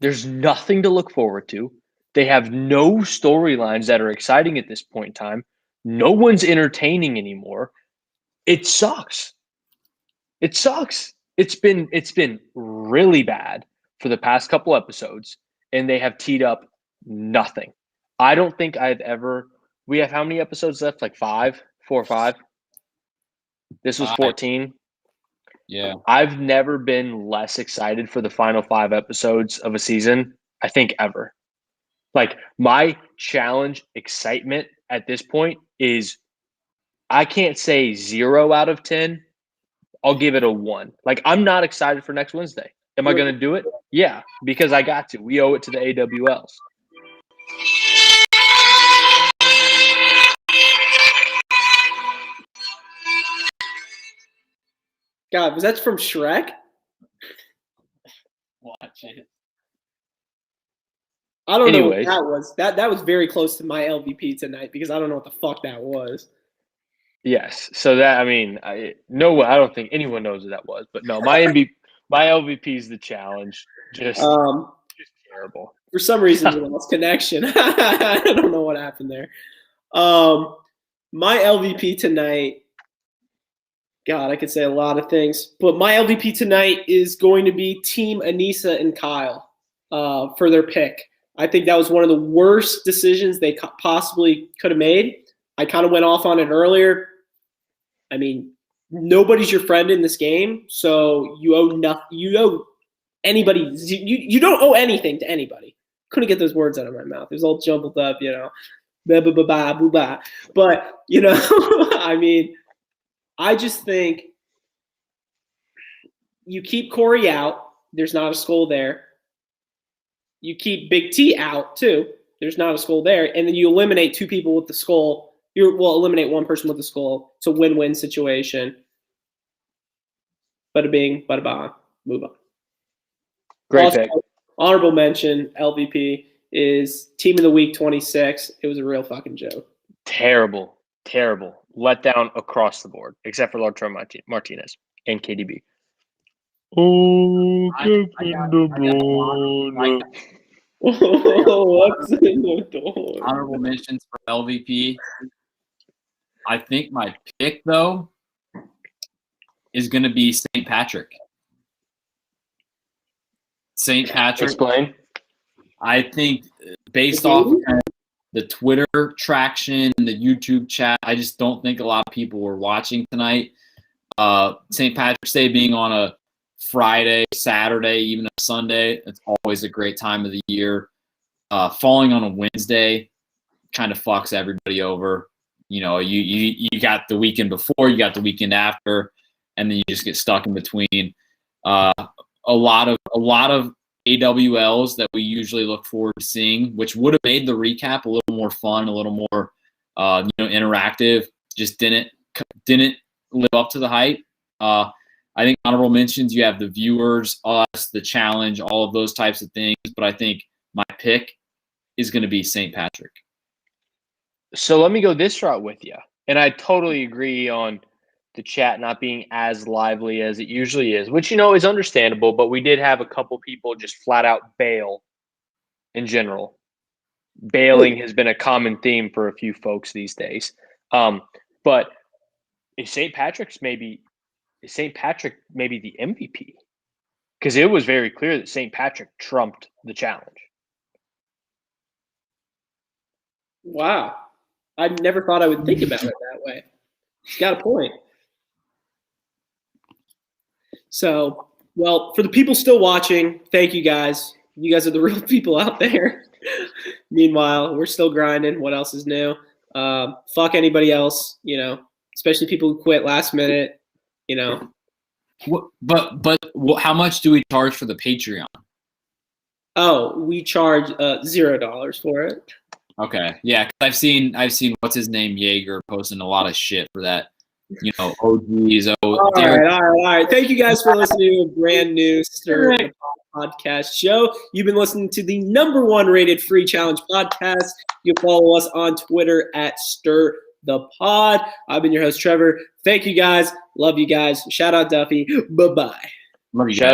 There's nothing to look forward to. They have no storylines that are exciting at this point in time. No one's entertaining anymore. It sucks. It sucks. It's been really bad for the past couple episodes, and they have teed up nothing. I don't think we have how many episodes left? Like 4 or 5? This was 14. Yeah. I've never been less excited for the final 5 episodes of a season, I think, ever. Like, my challenge excitement at this point is, I can't say 0 out of 10. I'll give it a 1. Like, I'm not excited for next Wednesday. Am I going to do it? Yeah, because I got to. We owe it to the AWLs. God, was that from Shrek? Watch it. I don't know what that was. That was very close to my LVP tonight because I don't know what the fuck that was. Yes. So that, I mean, I don't think anyone knows what that was. But no, my LVP is the challenge. Just terrible. For some reason, we lost connection. I don't know what happened there. My LVP tonight, God, I could say a lot of things, but my LVP tonight is going to be Team Anissa and Kyle for their pick. I think that was one of the worst decisions they possibly could have made. I kind of went off on it earlier. I mean, nobody's your friend in this game, so you owe nothing. You owe anybody. You don't owe anything to anybody. Couldn't get those words out of my mouth. It was all jumbled up, you know. But you know, I mean, I just think you keep Corey out. There's not a skull there. You keep Big T out too. There's not a skull there, and then you eliminate 2 people with the skull. We'll eliminate 1 person with the skull. It's a win-win situation. Bada bing, bada bang, move on. Great also, pick. Honorable mention, LVP, is Team of the Week 26. It was a real fucking joke. Terrible. Let down across the board, except for Lautaro Martinez and KDB. Oh, I got What's in the door? Honorable mentions for LVP. I think my pick, though, is going to be St. Patrick. St. Patrick. Explain. I think based off of kind of the Twitter traction and the YouTube chat, I just don't think a lot of people were watching tonight. St. Patrick's Day being on a Friday, Saturday, even a Sunday, it's always a great time of the year. Falling on a Wednesday kind of fucks everybody over. You know, you got the weekend before, you got the weekend after, and then you just get stuck in between. A lot of AWLs that we usually look forward to seeing, which would have made the recap a little more fun, a little more interactive, just didn't live up to the hype. I think honorable mentions, you have the viewers, us, the challenge, all of those types of things, but I think my pick is going to be St. Patrick. So let me go this route with you. And I totally agree on the chat not being as lively as it usually is, which, is understandable, but we did have a couple people just flat out bail in general. Bailing has been a common theme for a few folks these days. But is St. Patrick maybe the MVP? Because it was very clear that St. Patrick trumped the challenge. Wow. I never thought I would think about it that way. He's got a point. So, well, for the people still watching, thank you guys. You guys are the real people out there. Meanwhile, we're still grinding. What else is new? Fuck anybody else, especially people who quit last minute, But how much do we charge for the Patreon? Oh, we charge $0 for it. Okay, yeah, 'cause I've seen what's his name, Jaeger, posting a lot of shit for that. OGs. All right. Thank you guys for listening to a brand new Stir the Podcast show. You've been listening to the #1 rated free challenge podcast. You can follow us on Twitter at Stir the Pod. I've been your host, Trevor. Thank you guys. Love you guys. Shout out Duffy. Bye-bye. Love you guys.